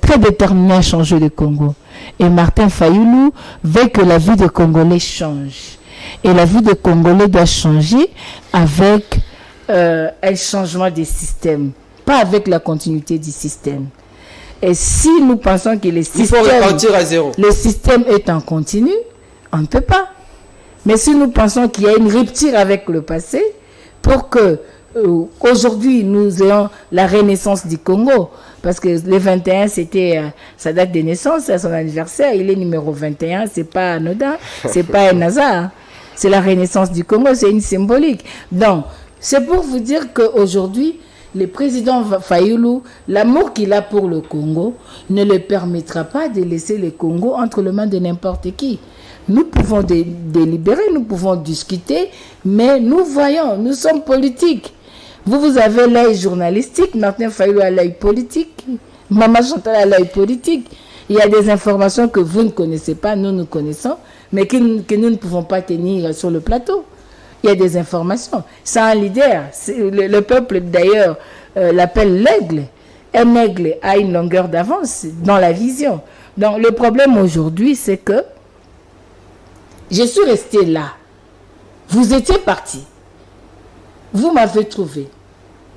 très déterminé à changer le Congo. Et Martin Fayoulou veut que la vie des Congolais change. Et la vie des Congolais doit changer avec un changement des systèmes, pas avec la continuité du système. Et si nous pensons que le système est en continu, on ne peut pas. Mais si nous pensons qu'il y a une rupture avec le passé, pour que aujourd'hui nous ayons la renaissance du Congo, parce que le 21 c'était sa date de naissance, c'est son anniversaire, il est numéro 21, c'est pas anodin, c'est pas un hasard, c'est la renaissance du Congo, c'est une symbolique. Donc c'est pour vous dire qu'aujourd'hui le président Fayoulou, l'amour qu'il a pour le Congo ne le permettra pas de laisser le Congo entre les mains de n'importe qui. Nous pouvons délibérer, nous pouvons discuter, mais nous voyons, nous sommes politiques. Vous avez l'œil journalistique, Martin Fayoulou a l'œil politique, Maman Chantal a l'œil politique. Il y a des informations que vous ne connaissez pas, nous connaissons, mais que nous ne pouvons pas tenir sur le plateau. Il y a des informations. C'est un leader. Le peuple, d'ailleurs, l'appelle l'aigle. Un aigle a une longueur d'avance dans la vision. Donc, le problème aujourd'hui, c'est que je suis resté là. Vous étiez parti. Vous m'avez trouvé.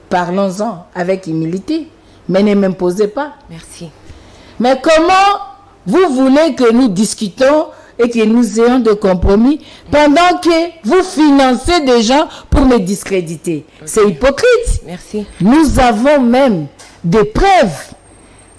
Parlons-en avec humilité, mais ne m'imposez pas. Merci. Mais comment vous voulez que nous discutons et que nous ayons de compromis pendant que vous financez des gens pour me discréditer? Okay. C'est hypocrite. Merci. Nous avons même des preuves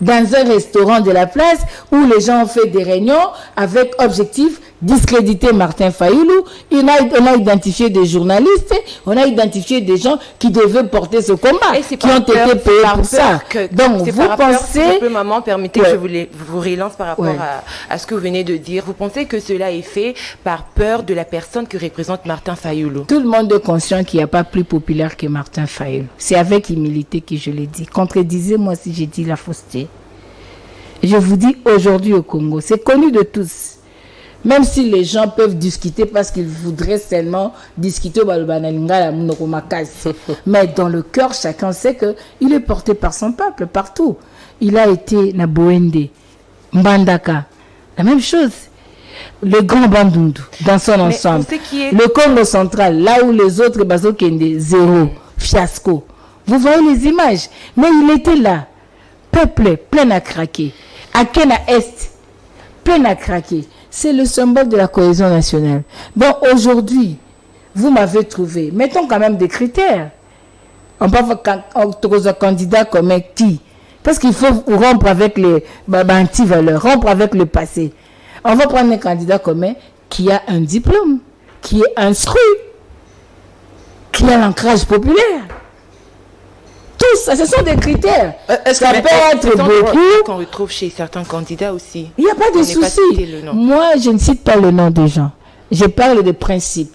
dans un restaurant de la place où les gens ont fait des réunions avec objectif discréditer Martin Fayoulou. On a identifié des journalistes, on a identifié des gens qui devaient porter ce combat, qui ont été payés pour ça. Donc, vous pensez... Maman, permettez que je vous relance par rapport à ce que vous venez de dire. Vous pensez que cela est fait par peur de la personne que représente Martin Fayoulou? Tout le monde est conscient qu'il n'y a pas plus populaire que Martin Fayoulou. C'est avec humilité que je l'ai dit. Contredisez-moi si j'ai dit la fausseté. Je vous dis aujourd'hui au Congo, c'est connu de tous. Même si les gens peuvent discuter parce qu'ils voudraient seulement discuter, mais dans le cœur, chacun sait qu'il est porté par son peuple, partout. Il a été na Boende, Mbandaka, la même chose. Le Grand Bandundu, dans son ensemble. Le Congo central, là où les autres Bazokende, zéro, fiasco. Vous voyez les images. Mais il était là, peuple plein à craquer. À Kena Est, plein à craquer. C'est le symbole de la cohésion nationale. Donc aujourd'hui, vous m'avez trouvé. Mettons quand même des critères. On peut avoir un candidat comme qui? Parce qu'il faut rompre avec les anti-valeurs, rompre avec le passé. On va prendre un candidat commun qui a un diplôme, qui est instruit, qui a l'ancrage populaire. Tout ça, ce sont des critères. Ça peut être beaucoup. Qu'on retrouve chez certains candidats aussi. Il n'y a pas de souci. Moi, je ne cite pas le nom des gens. Je parle de principes.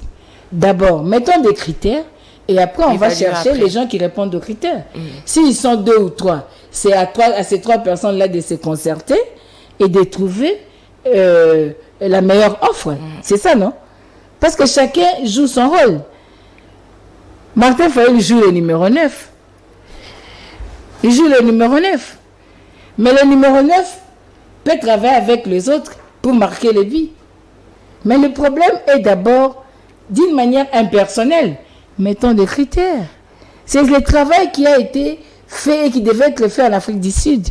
D'abord, mettons des critères et après, on va chercher les gens qui répondent aux critères. S'ils sont 2 ou 3, c'est à ces 3 personnes-là de se concerter et de trouver la meilleure offre. C'est ça, non? Parce que chacun joue son rôle. Martin Fayoulou joue le numéro 9. Il joue le numéro 9. Mais le numéro 9 peut travailler avec les autres pour marquer les vies. Mais le problème est d'abord d'une manière impersonnelle. Mettons des critères. C'est le travail qui a été fait et qui devait être fait en Afrique du Sud.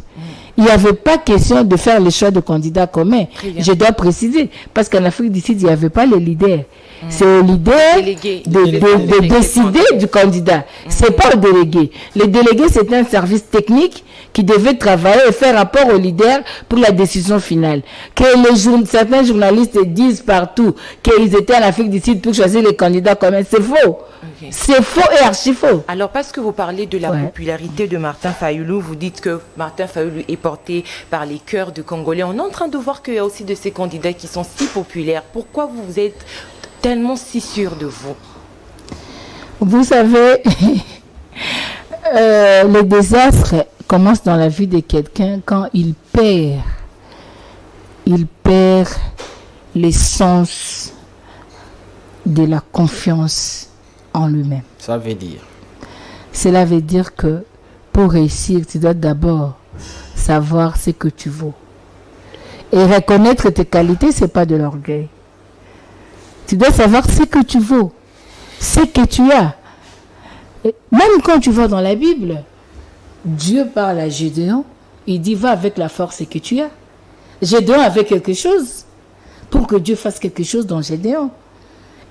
Il n'y avait pas question de faire le choix de candidats communs. Je dois préciser. Parce qu'en Afrique du Sud, il n'y avait pas les leaders. C'est au leader de décider du candidat. C'est pas au délégué. Le délégué, c'est un service technique qui devait travailler et faire rapport au leader pour la décision finale. Que certains journalistes disent partout qu'ils étaient en Afrique du Sud pour choisir les candidats communs, c'est faux. Okay. C'est faux et archi faux. Alors, parce que vous parlez de la popularité de Martin Fayoulou, vous dites que Martin Fayoulou est porté par les cœurs de Congolais. On est en train de voir qu'il y a aussi de ces candidats qui sont si populaires. Pourquoi vous êtes tellement si sûr de vous? Vous savez, le désastre commence dans la vie de quelqu'un quand il perd l'essence de la confiance en lui-même. Ça veut dire? Cela veut dire que pour réussir, tu dois d'abord savoir ce que tu vaux. Et reconnaître tes qualités, ce n'est pas de l'orgueil. Tu dois savoir ce que tu vaux, ce que tu as. Et même quand tu vas dans la Bible, Dieu parle à Gédéon, il dit va avec la force que tu as. Gédéon avait quelque chose pour que Dieu fasse quelque chose dans Gédéon.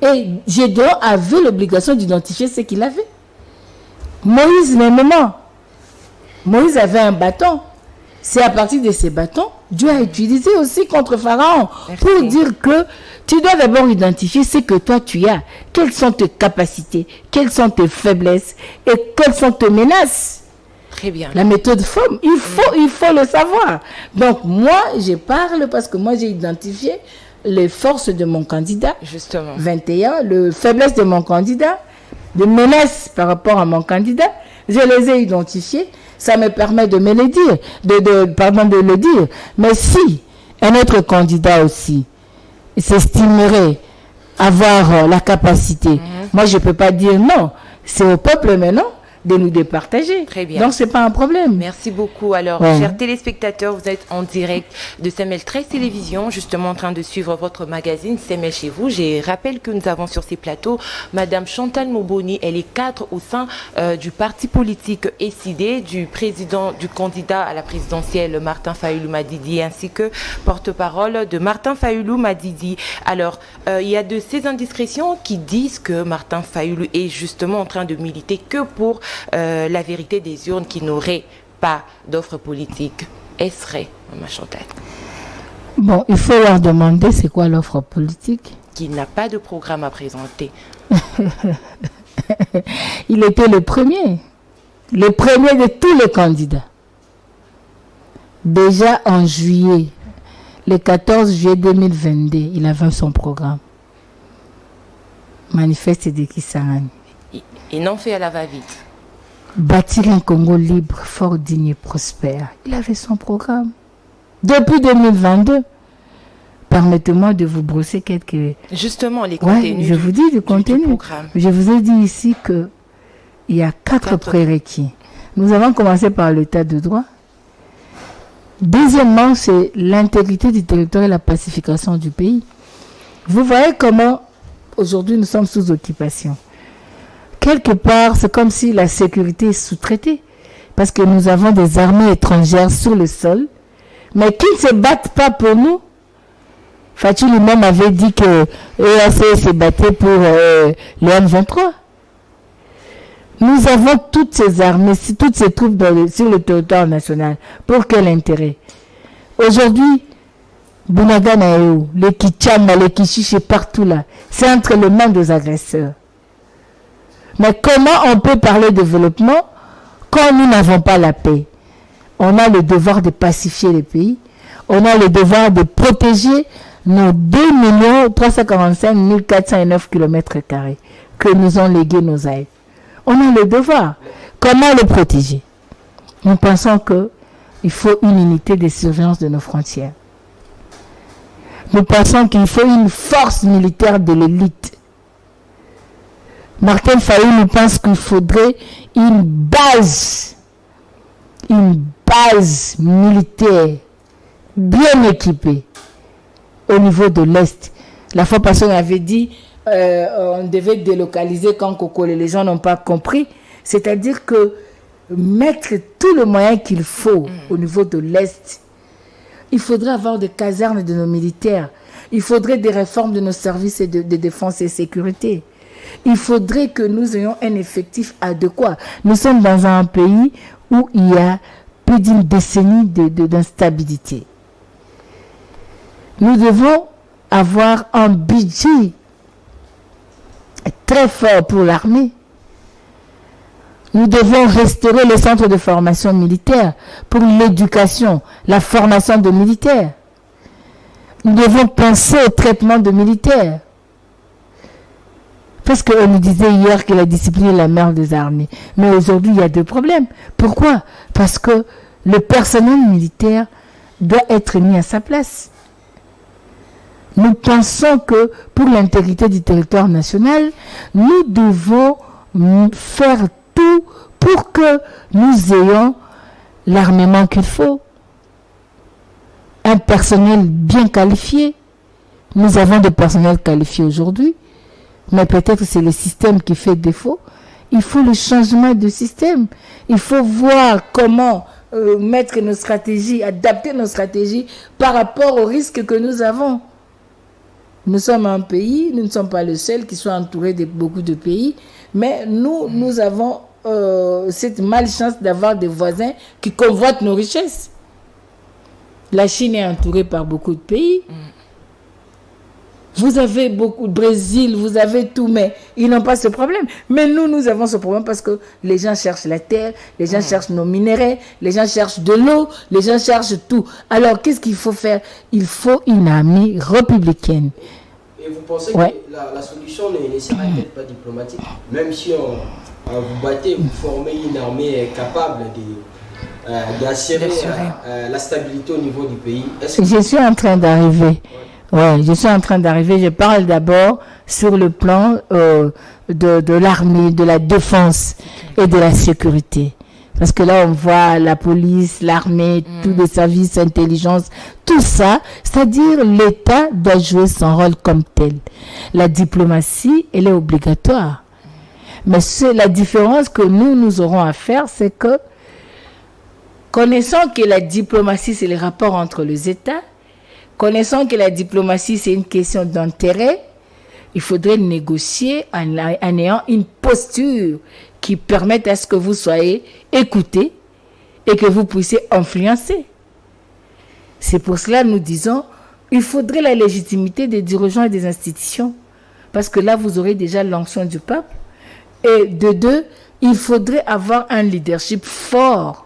Et Gédéon avait l'obligation d'identifier ce qu'il avait. Moïse, même. Moïse avait un bâton. C'est à partir de ces bâtons, Dieu a utilisé aussi contre Pharaon. Merci. Pour dire que tu dois d'abord identifier ce que toi tu as. Quelles sont tes capacités, quelles sont tes faiblesses et quelles sont tes menaces. Très bien. La méthode FOM, il faut le savoir. Donc moi, je parle parce que moi j'ai identifié les forces de mon candidat. Justement. 21, les faiblesses de mon candidat, les menaces par rapport à mon candidat. Je les ai identifiées. Ça me permet de me le dire, de le dire. Mais si un autre candidat aussi s'estimerait avoir la capacité, moi je ne peux pas dire non. C'est au peuple maintenant de nous départager. Très bien. Donc, ce n'est pas un problème. Merci beaucoup. Alors, chers téléspectateurs, vous êtes en direct de Semel 13 Télévision, justement en train de suivre votre magazine Semel chez vous. Je rappelle que nous avons sur ces plateaux Madame Chantal Moboni. Elle est cadre au sein du parti politique SID, du candidat à la présidentielle Martin Fayoulou Madidi, ainsi que porte-parole de Martin Fayoulou Madidi. Alors, il y a de ces indiscrétions qui disent que Martin Fayoulou est justement en train de militer que pour la vérité des urnes, qui n'aurait pas d'offre politique. Est-ce vrai, Maman Chantal? Bon, il faut leur demander c'est quoi l'offre politique. Qui n'a pas de programme à présenter. Il était le premier de tous les candidats. Déjà en juillet, le 14 juillet 2022, il avait son programme. Manifeste de Kisangani. Et non fait à la va-vite. Bâtir un Congo libre, fort, digne et prospère. Il avait son programme. Depuis 2022. Permettez-moi de vous brosser quelques... Justement, les contenus. Je vous dis du contenu. Je vous ai dit ici qu'il y a quatre prérequis. Nous avons commencé par l'état de droit. Deuxièmement, c'est l'intégrité du territoire et la pacification du pays. Vous voyez comment aujourd'hui nous sommes sous occupation. Quelque part, c'est comme si la sécurité est sous-traitée. Parce que nous avons des armées étrangères sur le sol, mais qui ne se battent pas pour nous. Fatou lui-même avait dit que l'EAC se battait pour les M23. Nous avons toutes ces armées, toutes ces troupes sur le territoire national. Pour quel intérêt? Aujourd'hui, Bunagana, les Kichamba, les Kishiche, partout là, c'est entre les mains des agresseurs. Mais comment on peut parler de développement quand nous n'avons pas la paix? On a le devoir de pacifier les pays. On a le devoir de protéger nos 2 345 409 km² que nous ont légués nos aïeux. On a le devoir. Comment le protéger? Nous pensons qu'il faut une unité de surveillance de nos frontières. Nous pensons qu'il faut une force militaire de l'élite. Martin Fayoulou pense qu'il faudrait une base militaire bien équipée au niveau de l'Est. La fois passée, on avait dit on devait délocaliser quand Kokole. Les gens n'ont pas compris. C'est-à-dire que mettre tous les moyens qu'il faut au niveau de l'Est. Il faudrait avoir des casernes de nos militaires. Il faudrait des réformes de nos services de défense et sécurité. Il faudrait que nous ayons un effectif adéquat. Nous sommes dans un pays où il y a plus d'une décennie d'instabilité. Nous devons avoir un budget très fort pour l'armée. Nous devons restaurer les centres de formation militaire pour l'éducation, la formation de militaires. Nous devons penser au traitement de militaires. Parce qu'on nous disait hier que la discipline est la mère des armées. Mais aujourd'hui, il y a deux problèmes. Pourquoi? Parce que le personnel militaire doit être mis à sa place. Nous pensons que pour l'intégrité du territoire national, nous devons faire tout pour que nous ayons l'armement qu'il faut, un personnel bien qualifié. Nous avons des personnels qualifiés aujourd'hui, mais peut-être c'est le système qui fait défaut. Il faut le changement de système. Il faut voir comment mettre nos stratégies, adapter nos stratégies par rapport aux risques que nous avons. Nous sommes un pays, nous ne sommes pas le seul qui soit entouré de beaucoup de pays, mais nous avons cette malchance d'avoir des voisins qui convoitent nos richesses. La Chine est entourée par beaucoup de pays. Vous avez beaucoup de Brésil, vous avez tout, mais ils n'ont pas ce problème. Mais nous avons ce problème parce que les gens cherchent la terre, les gens cherchent nos minéraux, les gens cherchent de l'eau, les gens cherchent tout. Alors, qu'est-ce qu'il faut faire? Il faut une armée républicaine. Et vous pensez que la solution ne sera peut-être pas diplomatique? Même si vous battez, vous formez une armée capable d'assurer la stabilité au niveau du pays. Je suis en train d'arriver. Ouais, je suis en train d'arriver. Je parle d'abord sur le plan de l'armée, de la défense et de la sécurité. Parce que là, on voit la police, l'armée, tous les services d'intelligence, tout ça. C'est-à-dire, l'État doit jouer son rôle comme tel. La diplomatie, elle est obligatoire. Mais la différence que nous aurons à faire, c'est que, connaissant que la diplomatie, c'est les rapports entre les États, connaissant que la diplomatie, c'est une question d'intérêt, il faudrait négocier en ayant une posture qui permette à ce que vous soyez écoutés et que vous puissiez influencer. C'est pour cela que nous disons, il faudrait la légitimité des dirigeants et des institutions. Parce que là, vous aurez déjà l'onction du peuple. Et de deux, il faudrait avoir un leadership fort,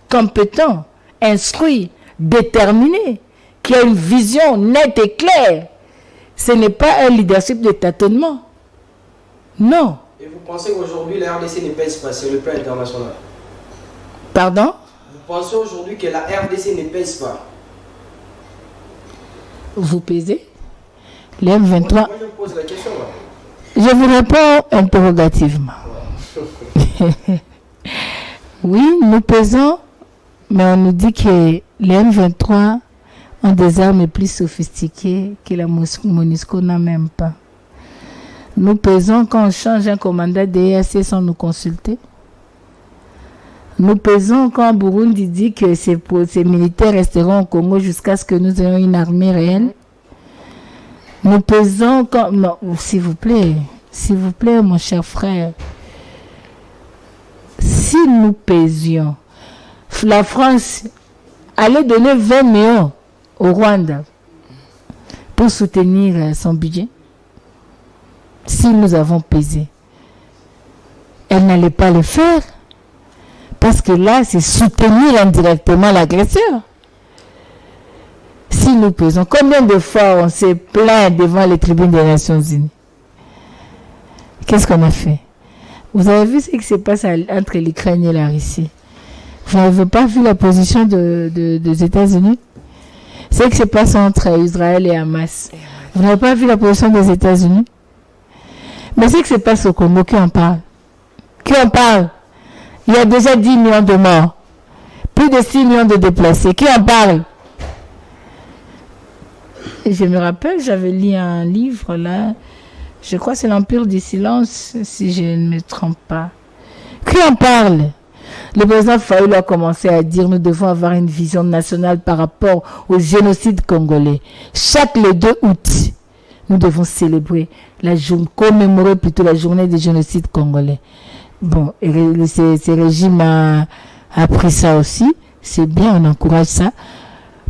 compétent, instruit, déterminé, qui a une vision nette et claire. Ce n'est pas un leadership de tâtonnement. Non. Et vous pensez qu'aujourd'hui, la RDC ne pèse pas sur le plan international? Pardon? Vous pensez aujourd'hui que la RDC ne pèse pas? Vous pesez? Les M23... Moi, je me pose la question, là. Je vous réponds interrogativement. Oui, nous pesons, mais on nous dit que les M23 ont des armes plus sophistiquées que la MONUSCO n'a même pas. Nous pesons quand on change un commandant d'EAC sans nous consulter. Nous pesons quand Burundi dit que ces militaires resteront au Congo jusqu'à ce que nous ayons une armée réelle. Nous pesons quand... Non, s'il vous plaît, mon cher frère. Si nous pesions, la France allait donner 20 millions au Rwanda pour soutenir son budget. Si nous avons pesé, elle n'allait pas le faire. Parce que là, c'est soutenir indirectement l'agresseur. Si nous pesons, combien de fois on s'est plaint devant les tribunes des Nations Unies? Qu'est-ce qu'on a fait? Vous avez vu ce qui se passe entre l'Ukraine et la Russie? Vous n'avez pas vu la position des États-Unis? Ce qui se passe entre Israël et Hamas. Vous n'avez pas vu la position des États-Unis? Mais ce qui se passe au Congo, qui en parle? Qui en parle? Il y a déjà 10 millions de morts. Plus de 6 millions de déplacés. Qui en parle? Je me rappelle, j'avais lu un livre là. Je crois que c'est l'Empire du silence, si je ne me trompe pas. Qui en parle? Le président Fayoulou a commencé à dire nous devons avoir une vision nationale par rapport au génocide congolais. Chaque le 2 août, nous devons célébrer commémorer plutôt la journée du génocide congolais. Bon, ce régime a pris ça aussi. C'est bien, on encourage ça.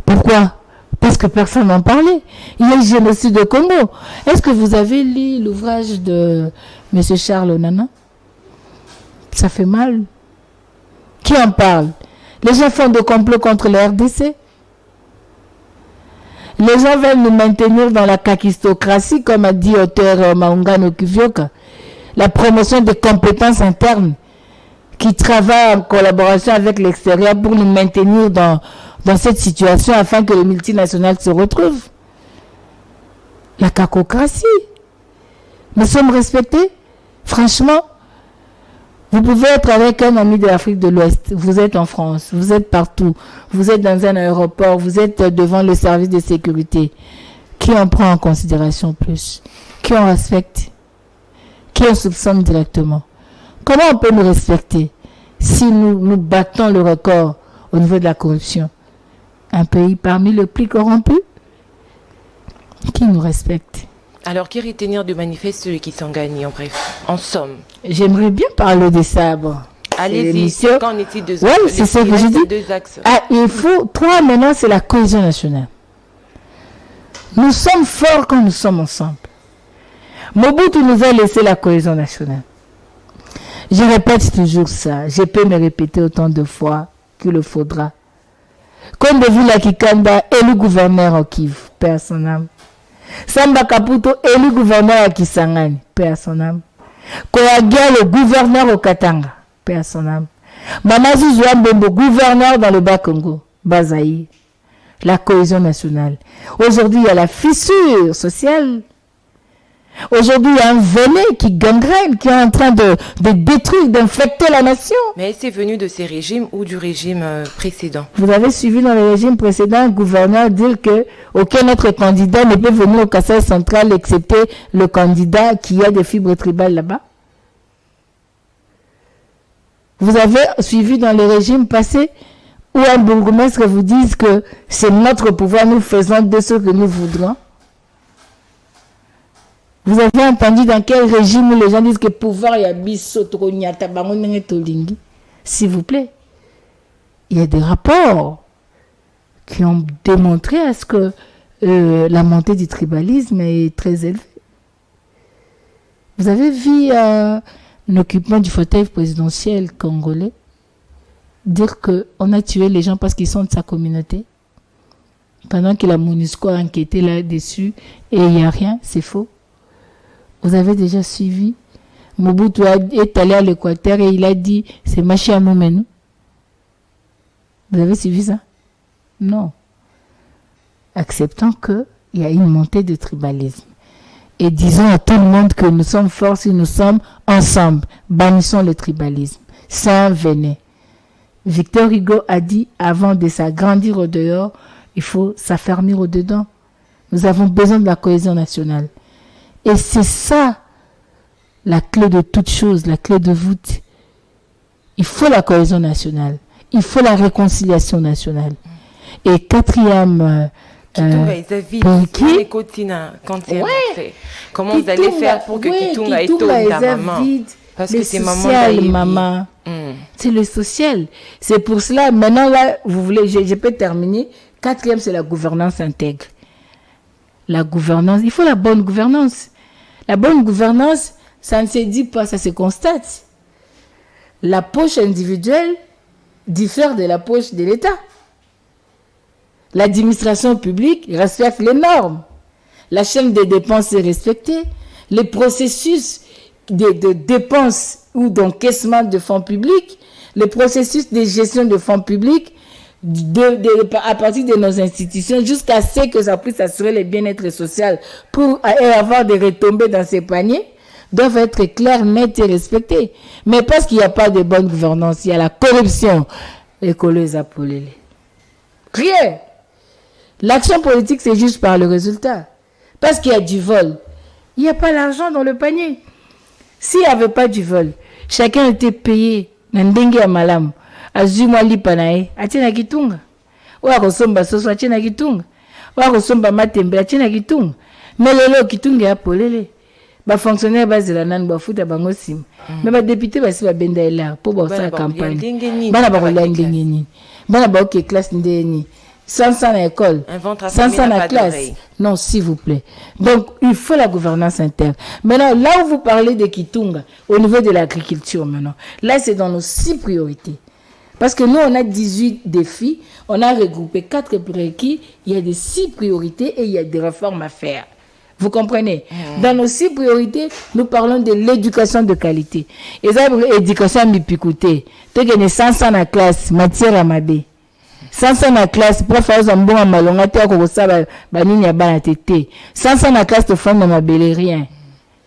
Pourquoi? Parce que personne n'en parlait. Il y a le génocide au Congo. Est-ce que vous avez lu l'ouvrage de M. Charles Nana? Ça fait mal. Qui en parle? Les gens font des complots contre la RDC. Les gens veulent nous maintenir dans la kakistocratie, comme a dit auteur Maungano Kivyoka. La promotion des compétences internes qui travaillent en collaboration avec l'extérieur pour nous maintenir dans cette situation afin que les multinationales se retrouvent. La cacocratie. Nous sommes respectés. Franchement, Vous pouvez être avec un ami de l'Afrique de l'Ouest. Vous êtes en France. Vous êtes partout. Vous êtes dans un aéroport. Vous êtes devant le service de sécurité. Qui on prend en considération plus? Qui on respecte? Qui on soupçonne directement? Comment on peut nous respecter si nous battons le record au niveau de la corruption? Un pays parmi les plus corrompus? Qui nous respecte? Alors, qui retenir du manifeste celui qui s'en gagne, en bref, en somme? J'aimerais bien parler de ça. Bon. Allez-y, qu'en est-il de Oui, c'est ce que je dis. Il faut, trois maintenant, c'est la cohésion nationale. Nous sommes forts quand nous sommes ensemble. Mobutu nous a laissé la cohésion nationale. Je répète toujours ça. Je peux me répéter autant de fois qu'il le faudra. Comme de Villa Kikanda, élu gouverneur au Kivu, paix à son âme. Samba Kaputo, élu gouverneur à Kisangani, paix à son âme. Koyagia, le gouverneur au Katanga, paix à son âme. Mamazu Zouambembo, gouverneur dans le Bas-Congo, Bazaï. La cohésion nationale. Aujourd'hui, il y a la fissure sociale. Aujourd'hui, il y a un venin qui gangrène, qui est en train de détruire, d'infecter la nation. Mais c'est venu de ces régimes ou du régime précédent? Vous avez suivi dans le régime précédent un gouverneur dire que aucun autre candidat ne peut venir au Kasaï central excepté le candidat qui a des fibres tribales là-bas. Vous avez suivi dans le régime passé où un bourgmestre vous dise que c'est notre pouvoir, nous faisons de ce que nous voudrons. Vous avez entendu dans quel régime où les gens disent que pouvoir y a biso tronyata bangonenge tolingi? S'il vous plaît. Il y a des rapports qui ont démontré à ce que la montée du tribalisme est très élevée. Vous avez vu l'occupant du fauteuil présidentiel congolais dire qu'on a tué les gens parce qu'ils sont de sa communauté, pendant que la MONUSCO a enquêté là-dessus et il n'y a rien, c'est faux. Vous avez déjà suivi. Mobutu est allé à l'Équateur et il a dit c'est Machi Amoumenou. Vous avez suivi ça? Non. Acceptons qu'il y a une montée de tribalisme. Et disons à tout le monde que nous sommes forts si nous sommes ensemble. Bannissons le tribalisme. C'est un venin. Victor Hugo a dit avant de s'agrandir au dehors, il faut s'affermir au dedans. Nous avons besoin de la cohésion nationale. Et c'est ça, la clé de toute chose, la clé de voûte. Il faut la cohésion nationale. Il faut la réconciliation nationale. Et quatrième... Comment vous allez faire pour que Kitunga ait tout dans maman? Parce que c'est maman. C'est le social. C'est pour cela, maintenant là, vous voulez, je peux terminer. Quatrième, c'est la gouvernance intègre. La gouvernance, il faut la bonne gouvernance. La bonne gouvernance, ça ne se dit pas, ça se constate. La poche individuelle diffère de la poche de l'État. L'administration publique respecte les normes. La chaîne des dépenses est respectée. Les processus de dépenses ou d'encaissement de fonds publics, les processus de gestion de fonds publics, à partir de nos institutions jusqu'à ce que ça puisse assurer le bien-être social pour avoir des retombées dans ces paniers, doivent être clairs, nets et respectés. Mais parce qu'il n'y a pas de bonne gouvernance, il y a la corruption. Les collègues appelés. Rien. L'action politique, c'est juste par le résultat. Parce qu'il y a du vol. Il n'y a pas l'argent dans le panier. S'il n'y avait pas du vol, chacun était payé. Nandenge ya malamu. Azumwa lipa nae, atina kitunga. Wa kosomba soso atina kitunga. Wa kosomba matembe atina kitunga. Melelo kitunga ya polele. Ba fonctionnaire bazela nan ba futa bango sim. Mais ba député ba si ba benda ela pour ba sa campagne. Bana ba kola ndenge ni. Bana ba ok classe ndeni. 500 à l'école, 500 à la classe. Non, s'il vous plaît. Donc, il faut la gouvernance interne. Maintenant, là où vous parlez de Kitunga, au niveau de l'agriculture maintenant, là, c'est dans nos 6 priorités. Parce que nous, on a 18 défis, on a regroupé 4 prérequis, il y a des 6 priorités et il y a des réformes à faire. Vous comprenez? Dans nos 6 priorités, nous parlons de l'éducation de qualité. Et ça, l'éducation mipikouté. Tu gagnes 500 à la classe, matière à mabé. 500 na classe prof azambonga malonga te akokosala banini ya bana tete 500 na classe to femme na mabele rien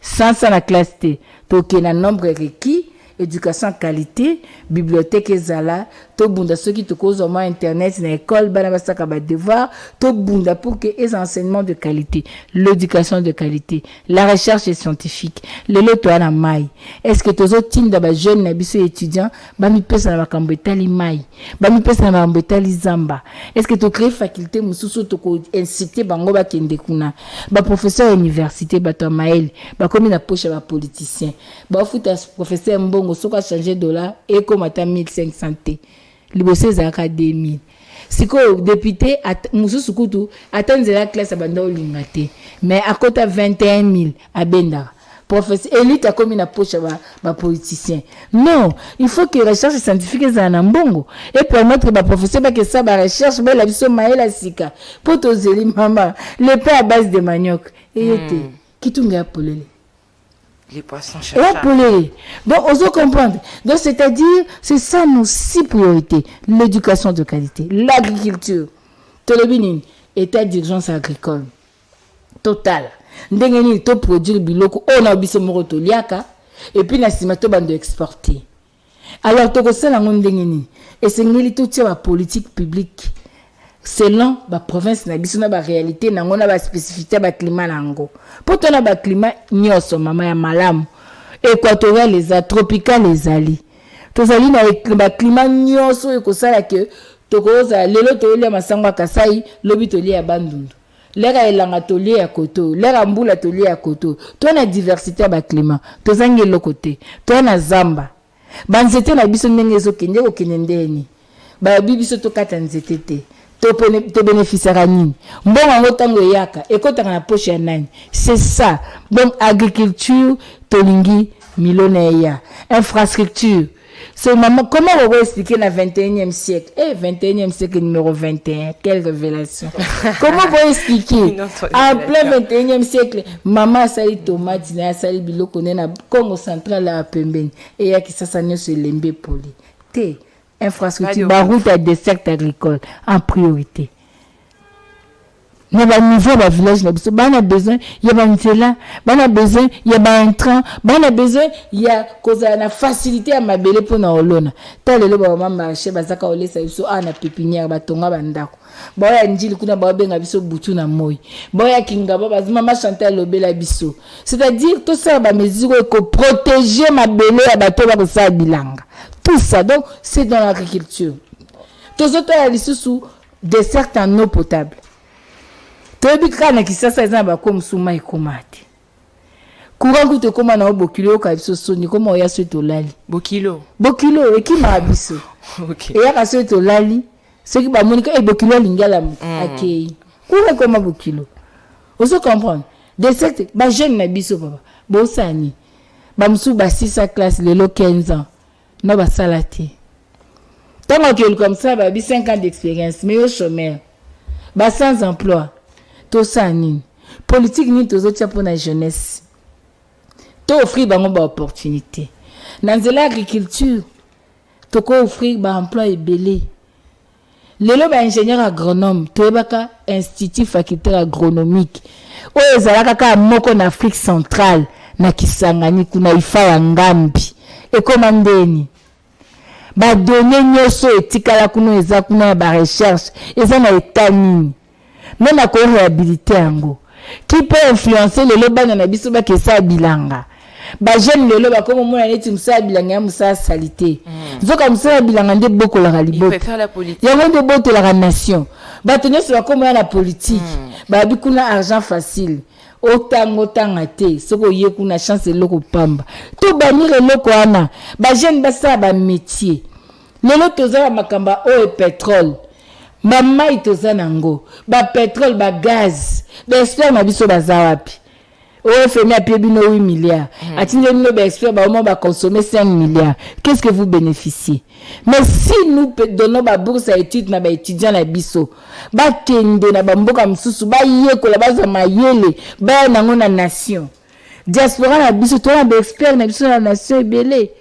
500 na classe te toke na nombre requis éducation qualité, bibliothèque ezala, to bunda ceux qui te causent au moins internet, na école, bana basaka ba devoir, to bunda pour que les enseignements de qualité, l'éducation de qualité, la recherche scientifique, le loto na mai. Est-ce que tozo tinda ba jeune na biso étudiant, ba mi pesa na makambo etali mai, ba mi pesa na makambo etali zamba. Est-ce que to créer faculté mususu to ko inciter bango ba kende kuna, ba professeur université ba to mael, ba komi na poche ba politicien. Ba futa professeur mbongo soko changer dollar et comme ata 1500 t. Liboso ezaka 2000. Siko député mususu kutu atanzela classe abanda olinga te. Mais à kota 21 000 abenda. Professeur élite a comme na poche ba politicien. Non, il faut que recherche scientifique za na mbongo et permettre ba professeur ba que ça ba recherche ba la biso maela sika. Poto zeli mama, le pain à base de manioc. Et était kitunga polele. Les poissons cherchent. Donc, on doit comprendre. Donc, c'est-à-dire, c'est ça nos 6 priorités. L'éducation de qualité, l'agriculture, Tolobinin, état d'urgence agricole. Total. Ndengeni, to produire biloko, on a biso moro to liaka, et puis, na simato bando exporter. Alors, to ko sala ngondengeni, et c'est ngeli to tia la politique publique. Selon la province na biso na ba réalité na ngona ba spécificité ba climat nango poto na ba climat nyoso mama ya malamu équatorial les tropical les ali tozali na ba climat nyoso ekosala ke tokoza lelo tolia masangwa kasai lobi tolia bandundu lera elanga tolia ya koto lera mbula tolia ya koto to na diversité ba climat tozangi lokote to na zamba banzete na biso ndenge ezokende ko kenendeni ba bibiso to kata nzete te te bénéficiera nini mbongo ngo tango yaka ekotaka na poche ya nani c'est ça donc agriculture tolingi milone ya infrastructure c'est maman comment on va expliquer na 21e siècle 21e siècle numéro 21 quelle révélation comment on va expliquer en plein 21e siècle maman sali tomate na sali biloko na Congo central à pembeni et ya kisasa nyoso lembe poli te infrastructure, la route à des secteurs agricoles en priorité. Nous avons niveau de village, nous avons besoin, il y a un besoin, il y a un train, il y a besoin, il y a une facilité à ma belle pour nous olona. Tel le maman marché, bazaka ole sa biso ana pépinière batonga bandako. Boya njili kuna ba benga biso butu na moi. Boya kinga ba mama Chantal lobela biso. C'est-à-dire tout ça ba mesure ko protéger ma belle ya bato ba ko sa bilanga. Tout ça, donc, c'est dans l'agriculture. Tous autres, il y a sous des certains eau potable. Tout le monde qui s'est fait comme souma et komate. Courant que tu commandes au bokilo, quand tu sonnes, comme on y a ce tolali. Bokilo. Bokilo, et qui m'a abisso. Ok. Et il y a ce tolali, ce qui va monica et bokilo lingala akei. Courant comme bokilo. Vous comprenez? Des secteurs, bah jeune n'abisso papa. Bosani. Bamsou bassi sa classe, le lo 15 ans. Non, bah, ça l'a été. Tant que comme ça, bah, 5 ans d'expérience, mais au chômeur, bah, sans emploi, tout ça, ni. Politique, ni, tout ça, pour la jeunesse. Tout offrir, bah, une opportunité. Dans l'agriculture, tout offrir, bah, emploi et belé. Le lo, bah, ingénieur agronome, tout baka, institut facultaire agronomique. Oh, ezalaka moko en Afrique centrale, na Kisangani, kuna ifa ya ngambi. Et commandeni ba donner nyoso etikala kuno eza kuna ba recherche eza na état nini même na ko réhabiliter yango qui peut influencer le lobana na biso ba kesa bilanga ba jeune lelo ba comme mona neti musa bilanga ya musa salité zoka musa bilanga nde boko la libo il peut faire la politique ya nde boto la nation ba tenir sur comme la politique ba bikuna argent facile otango tangate soko yekuna chance loko pamba to banire loko ana ba jeune basa ba métier lelo toza makamba o pétrole ba mai toza nango ba pétrole ba gaz ba expert na biso baza wapi o femi a pied bino 8 milliards atinde bino ba expert ba au moins ba consommer 5 milliards qu'est-ce que vous bénéficiez mais si nous donnons ba bourse à études na ba étudiants na biso ba kende na ba mboka msusu ba yekola baza mayele ba nango na nation diaspora na biso to na ba expert na biso na nation ebele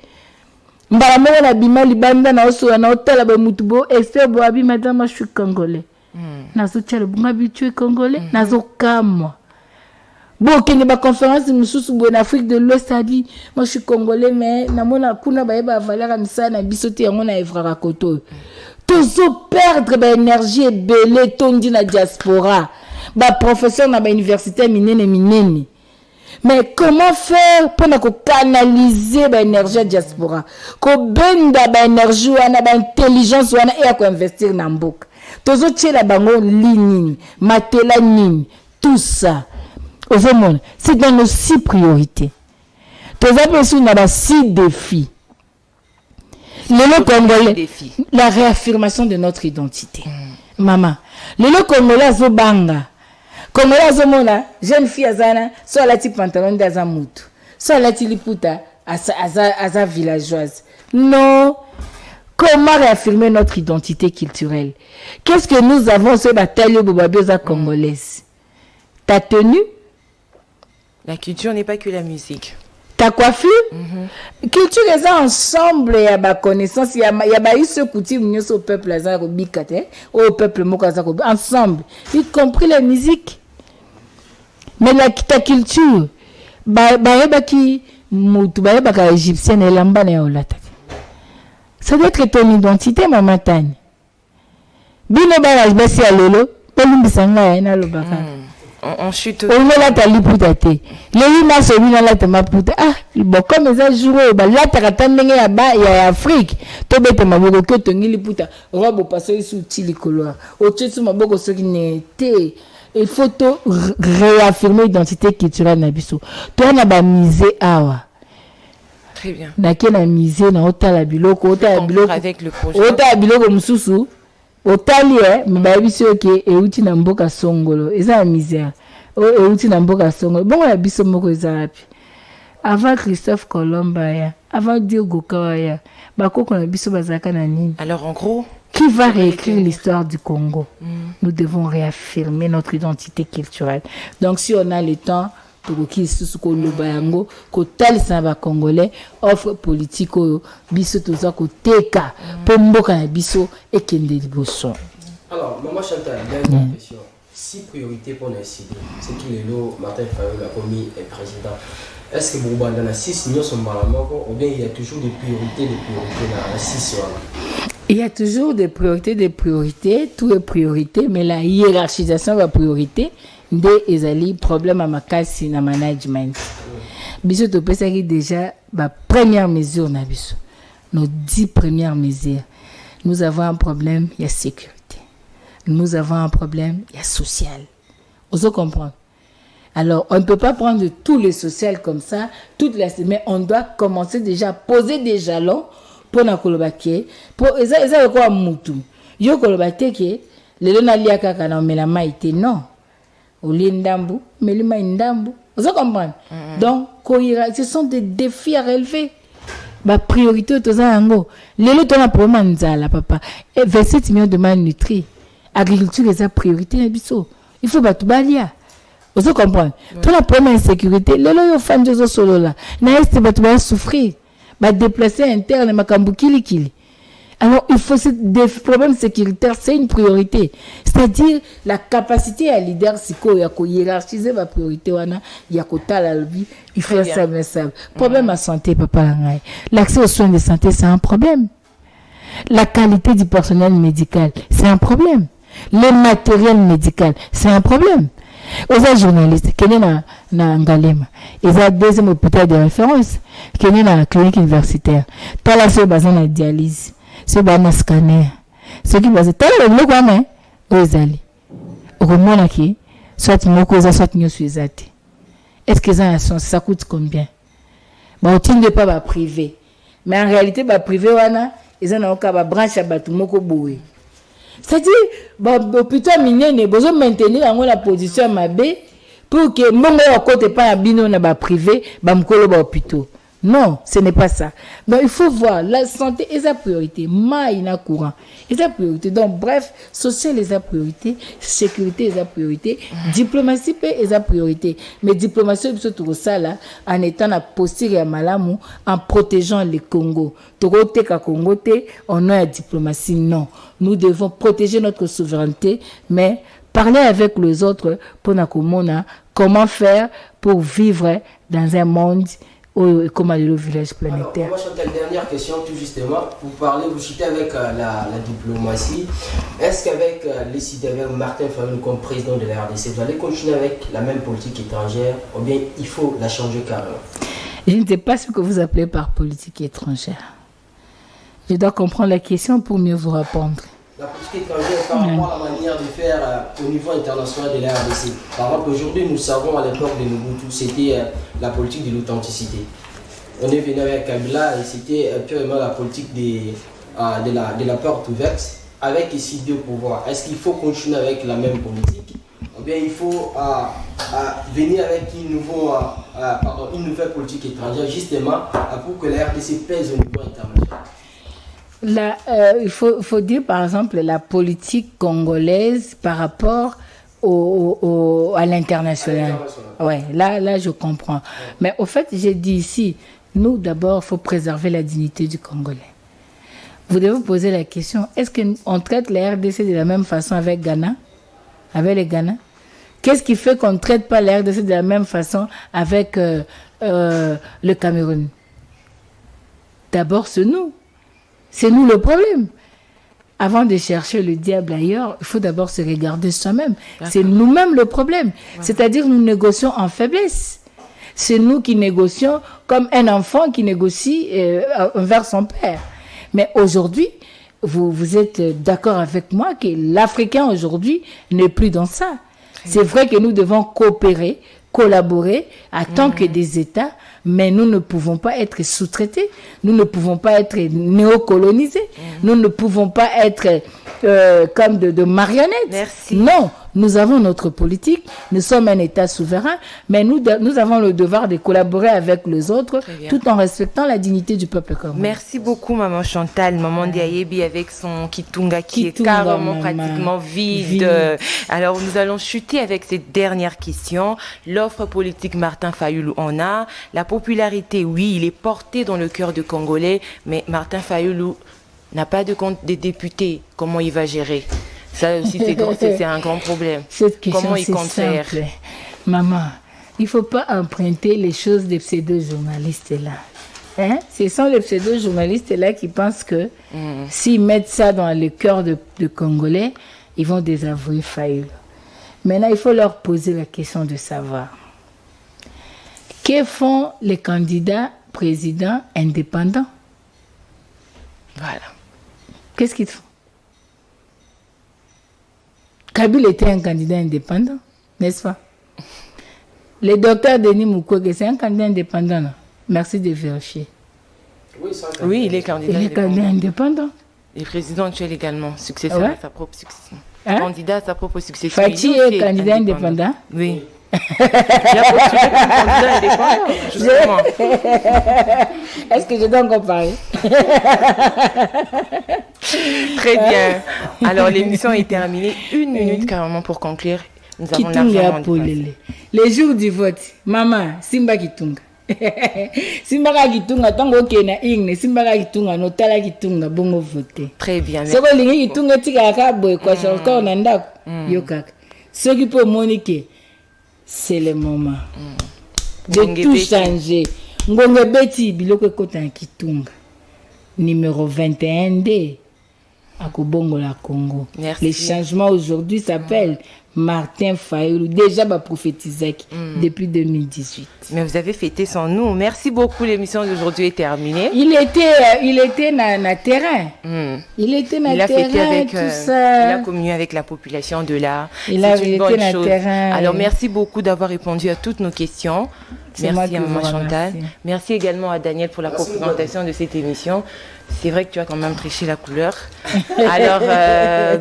mbala moko na bima libanda na oso na otala ba mutubo expert bo abi madame je suis congolais nazo tchale bunga bitu congolais nazo kamwa Bon, qu'il y ait une conférence en Afrique de l'Ouest, a dit, moi je suis congolais, mais namona kuna baeba valeur am ça na bisoté on a evra koto. Tous perdre ba énergie et belé tondi na diaspora. Ba professeur na ba université minene. Mais comment faire pour canaliser l'énergie diaspora? Ko benda ba énergie wana ba intelligence wana et ko investir na mboka. Tozo tchela bango ligne, matela nini, tout ça. Au monde, c'est dans nos 6 priorités. Tozo pesu na ba 6 défis. Le Congolais, la réaffirmation de notre identité. Maman, le Congolais zo banga. Congolais zo mona, jeune fille azana, soit la type pantalon d'Azamutu, soit la type liputa, aza villageoise. Non. Comment réaffirmer notre identité culturelle? Qu'est-ce que nous avons sur la bataille bobabiosa congolaise? Ta tenue? La culture n'est pas que la musique. Ta coiffure? Culture est ensemble, il y a ma connaissance, il y a eu ce coutume au peuple azarobikate, au peuple mokazarobi, ensemble, y compris la musique. Mais ta culture, qui égyptienne et lambane et olata. Ça doit être ton identité, maman Tani. Bino baraj basi alolo, pelumbisanga na lobaka. On chute. On met la tali putate. Les na so bino la tama puta. Ah, bon comme ça jouer ba la tarata ndenge ya ba ya Afrique. To bete maboko ke tongili puta. Robo paso isu tili koloa. O tsetsu maboko so kinete. Il faut réaffirmer l'identité culturelle na biso. Toi na ba misé awa. Très bien. Nakena misé na otala biloko, otala biloko avec le projet. Otala biloko mususu. Otali mais biso ke euti na mboka songolo. Eza misère. Euti na mboka songolo. Bon la biso moko eza api. Avant Christophe Colomb avant Diogo Kawaya, bakoko na biso bazaka na nini. Alors en gros, qui va réécrire l'histoire du Congo? Nous devons réaffirmer notre identité culturelle. Donc si on a le temps, tokoki susu ko lobayango ko talisa ba congolais offre politique oyo biso toza ko teka po mboka na biso ekende liboso. Alors maman Chantal, dernière question. 6 priorités pour nous décider. C'est qui le lot Martin Fayulu a commis est président. Est-ce que vous avez 6 millions sont malamoko ou bien il y a toujours des priorités dans la 6 Il y a toujours des priorités, tout est priorité, mais la hiérarchisation de la priorité, des ezali problème à ma casse na management. Biso to pesa ki déjà ba première mesure na biso. Nos 10 premières mesures. Nous avons un problème, il y a sécurité. Nous avons un problème, il y a social. On se comprend. Alors, on ne peut pas prendre tous les sociales comme ça, toutes les semaines. On doit commencer déjà à poser des jalons pour na kolobake. Pour eza quoi mutu. Yo kolobate ke lelo na liaka kana mela maite non. Oli ndambu, melima ndambu. Vous comprenez? Donc, ce sont des défis à relever. Ma priorité est aux lelo to na problème nzala papa. Et 27 millions de malnutris. Agriculture est sa priorité na biso. Il faut batubalia. Vous comprenez? Tout le problème d'insécurité, les femmes de solo là, n'ayez pas souffrir, bah déplacer interne, kili. Alors il faut des problèmes sécuritaires, c'est une priorité. C'est-à-dire la capacité à leader siko ya ko hiérarchiser ma priorité wana ya ko tala lobby, il faut ça mais ça. Problème à santé papa ngai. L'accès aux soins de santé c'est un problème. La qualité du personnel médical, c'est un problème. Le matériel médical, c'est un problème. Aux journalistes qui sont na Ngalema, ils ont deuxième hôpital de référence qui est dans la clinique universitaire. T'as la seule base de dialyse, c'est bas scanner. Ce qui base t'as le quoi mais aux alliés. Au moment qui soit moko soit nyo suizate. Est-ce que ça coûte combien? Bon, tu ne pas privé. Mais en réalité ba privé wana, ils ont ka ba branche à batu moko boué. C'est-à-dire, l'hôpital minier ne besoin maintenir la position mabé pour que mon côté pas à bino na ba privé, ba mkolo ba hôpital. Non, ce n'est pas ça. Donc il faut voir la santé est sa priorité, maïna courant est sa priorité. Donc bref, social est sa priorité, sécurité est sa priorité, diplomatie est sa priorité. Mais diplomatie est surtout ça là en étant la posture à malamu, en protégeant les Congo. Torote ka Congo te, on a la diplomatie non. Nous devons protéger notre souveraineté, mais parler avec les autres pour na komona comment faire pour vivre dans un monde comme le village planétaire. Alors, Chantal, dernière question, tout justement. Vous citez avec la diplomatie. Est-ce qu'avec avec Martin Fayulu comme président de la RDC, vous allez continuer avec la même politique étrangère ou bien il faut la changer carrément? Je ne sais pas ce que vous appelez par politique étrangère. Je dois comprendre la question pour mieux vous répondre. La politique étrangère par rapport à la manière de faire au niveau international de la RDC. Par exemple, aujourd'hui, nous savons à l'époque de Mobutu, c'était la politique de l'authenticité. On est venu avec Kabila et c'était purement la politique de la porte ouverte avec ici deux pouvoirs. Est-ce qu'il faut continuer avec la même politique ou bien il faut venir avec une nouvelle politique étrangère justement pour que la RDC pèse au niveau international? Là, il faut dire par exemple la politique congolaise par rapport à l'international. Ouais, là je comprends. Mais au fait, j'ai dit ici, nous d'abord, il faut préserver la dignité du Congolais. Vous devez vous poser la question, est-ce qu'on traite la RDC de la même façon avec Ghana, avec les Ghana? Qu'est-ce qui fait qu'on ne traite pas la RDC de la même façon avec le Cameroun? D'abord, c'est nous. C'est nous le problème. Avant de chercher le diable ailleurs, il faut d'abord se regarder soi-même. C'est nous-mêmes le problème. Ouais. C'est-à-dire nous négocions en faiblesse. C'est nous qui négocions comme un enfant qui négocie envers son père. Mais aujourd'hui, vous êtes d'accord avec moi que l'Africain aujourd'hui n'est plus dans ça. C'est vrai que nous devons coopérer, collaborer en tant que des États, mais nous ne pouvons pas être sous-traités, nous ne pouvons pas être néocolonisés, nous ne pouvons pas être comme de marionnettes. Merci. Non, nous avons notre politique, nous sommes un État souverain, mais nous avons le devoir de collaborer avec les autres tout en respectant la dignité du peuple congolais. Merci beaucoup, Maman Chantal. Maman Diayebi avec son Kitunga qui est carrément pratiquement vide. Alors, nous allons chuter avec cette dernière question. L'offre politique Martin Fayulu en a. La popularité, oui, il est porté dans le cœur du Congolais, mais Martin Fayulu n'a pas de compte des députés. Comment il va gérer? Ça aussi, c'est un grand problème. Cette question, comment il compte faire? Maman, il ne faut pas emprunter les choses des pseudo-journalistes-là. Hein? Ce sont les pseudo-journalistes-là qui pensent que s'ils mettent ça dans le cœur de Congolais, ils vont désavouer Fayulu. Maintenant, il faut leur poser la question de savoir. Que font les candidats présidents indépendants? Voilà. Qu'est-ce qu'ils font? Kabila était un candidat indépendant, n'est-ce pas? Le docteur Denis Mukwege, c'est un candidat indépendant, non? Merci de vérifier. Oui, il est candidat indépendant. Et président actuel également, successeur à sa propre succession. Hein? Candidat à sa propre succession. Fachi est candidat indépendant? Oui. Il a postulé comme candidat indépendant, justement. Est-ce que je dois encore parler? Très bien. Alors, l'émission est terminée. 1 minute carrément pour conclure. Nous avons largement dépassé. Les jours du vote, maman, Simba Kitunga. Simba Kitunga, tango kena ingne, Simba Kitunga, notala Kitunga, bongo voter. Très bien. Soko lingi Kitunga tika akabo kwa shorka onanda yokaka. Ce qui peut moniquer, c'est le moment de tout changer. Ngonge beti biloko kota Kitunga. Numéro 21D. À Kobongo la Congo. Merci. Les changements aujourd'hui s'appellent Martin Fayulu. Déjà prophétisé depuis 2018. Mais vous avez fêté sans nous. Merci beaucoup. L'émission d'aujourd'hui est terminée. Il était dans terrain. Il était dans terrain. Fêté avec, tout ça. Il a communié avec la population de là. C'est une bonne chose. Terrain, alors merci beaucoup d'avoir répondu à toutes nos questions. Merci à Maman Chantal. Merci également à Daniel pour la présentation de cette émission. C'est vrai que tu as quand même triché la couleur. Alors,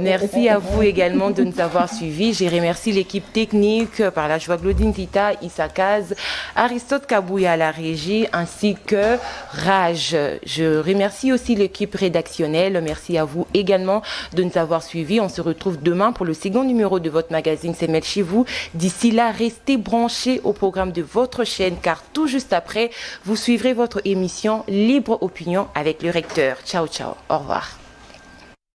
merci à vous également de nous avoir suivis. Je remercie l'équipe technique par la joie Claudine Tita, Issa Kaz, Aristote Kabouya à la régie, ainsi que Raj. Je remercie aussi l'équipe rédactionnelle. Merci à vous également de nous avoir suivis. On se retrouve demain pour le second numéro de votre magazine C'est Mail chez vous. D'ici là, restez branchés au programme de votre chaîne, car tout juste après, vous suivrez votre émission Libre Opinion avec le recteur. Ciao, ciao. Au revoir.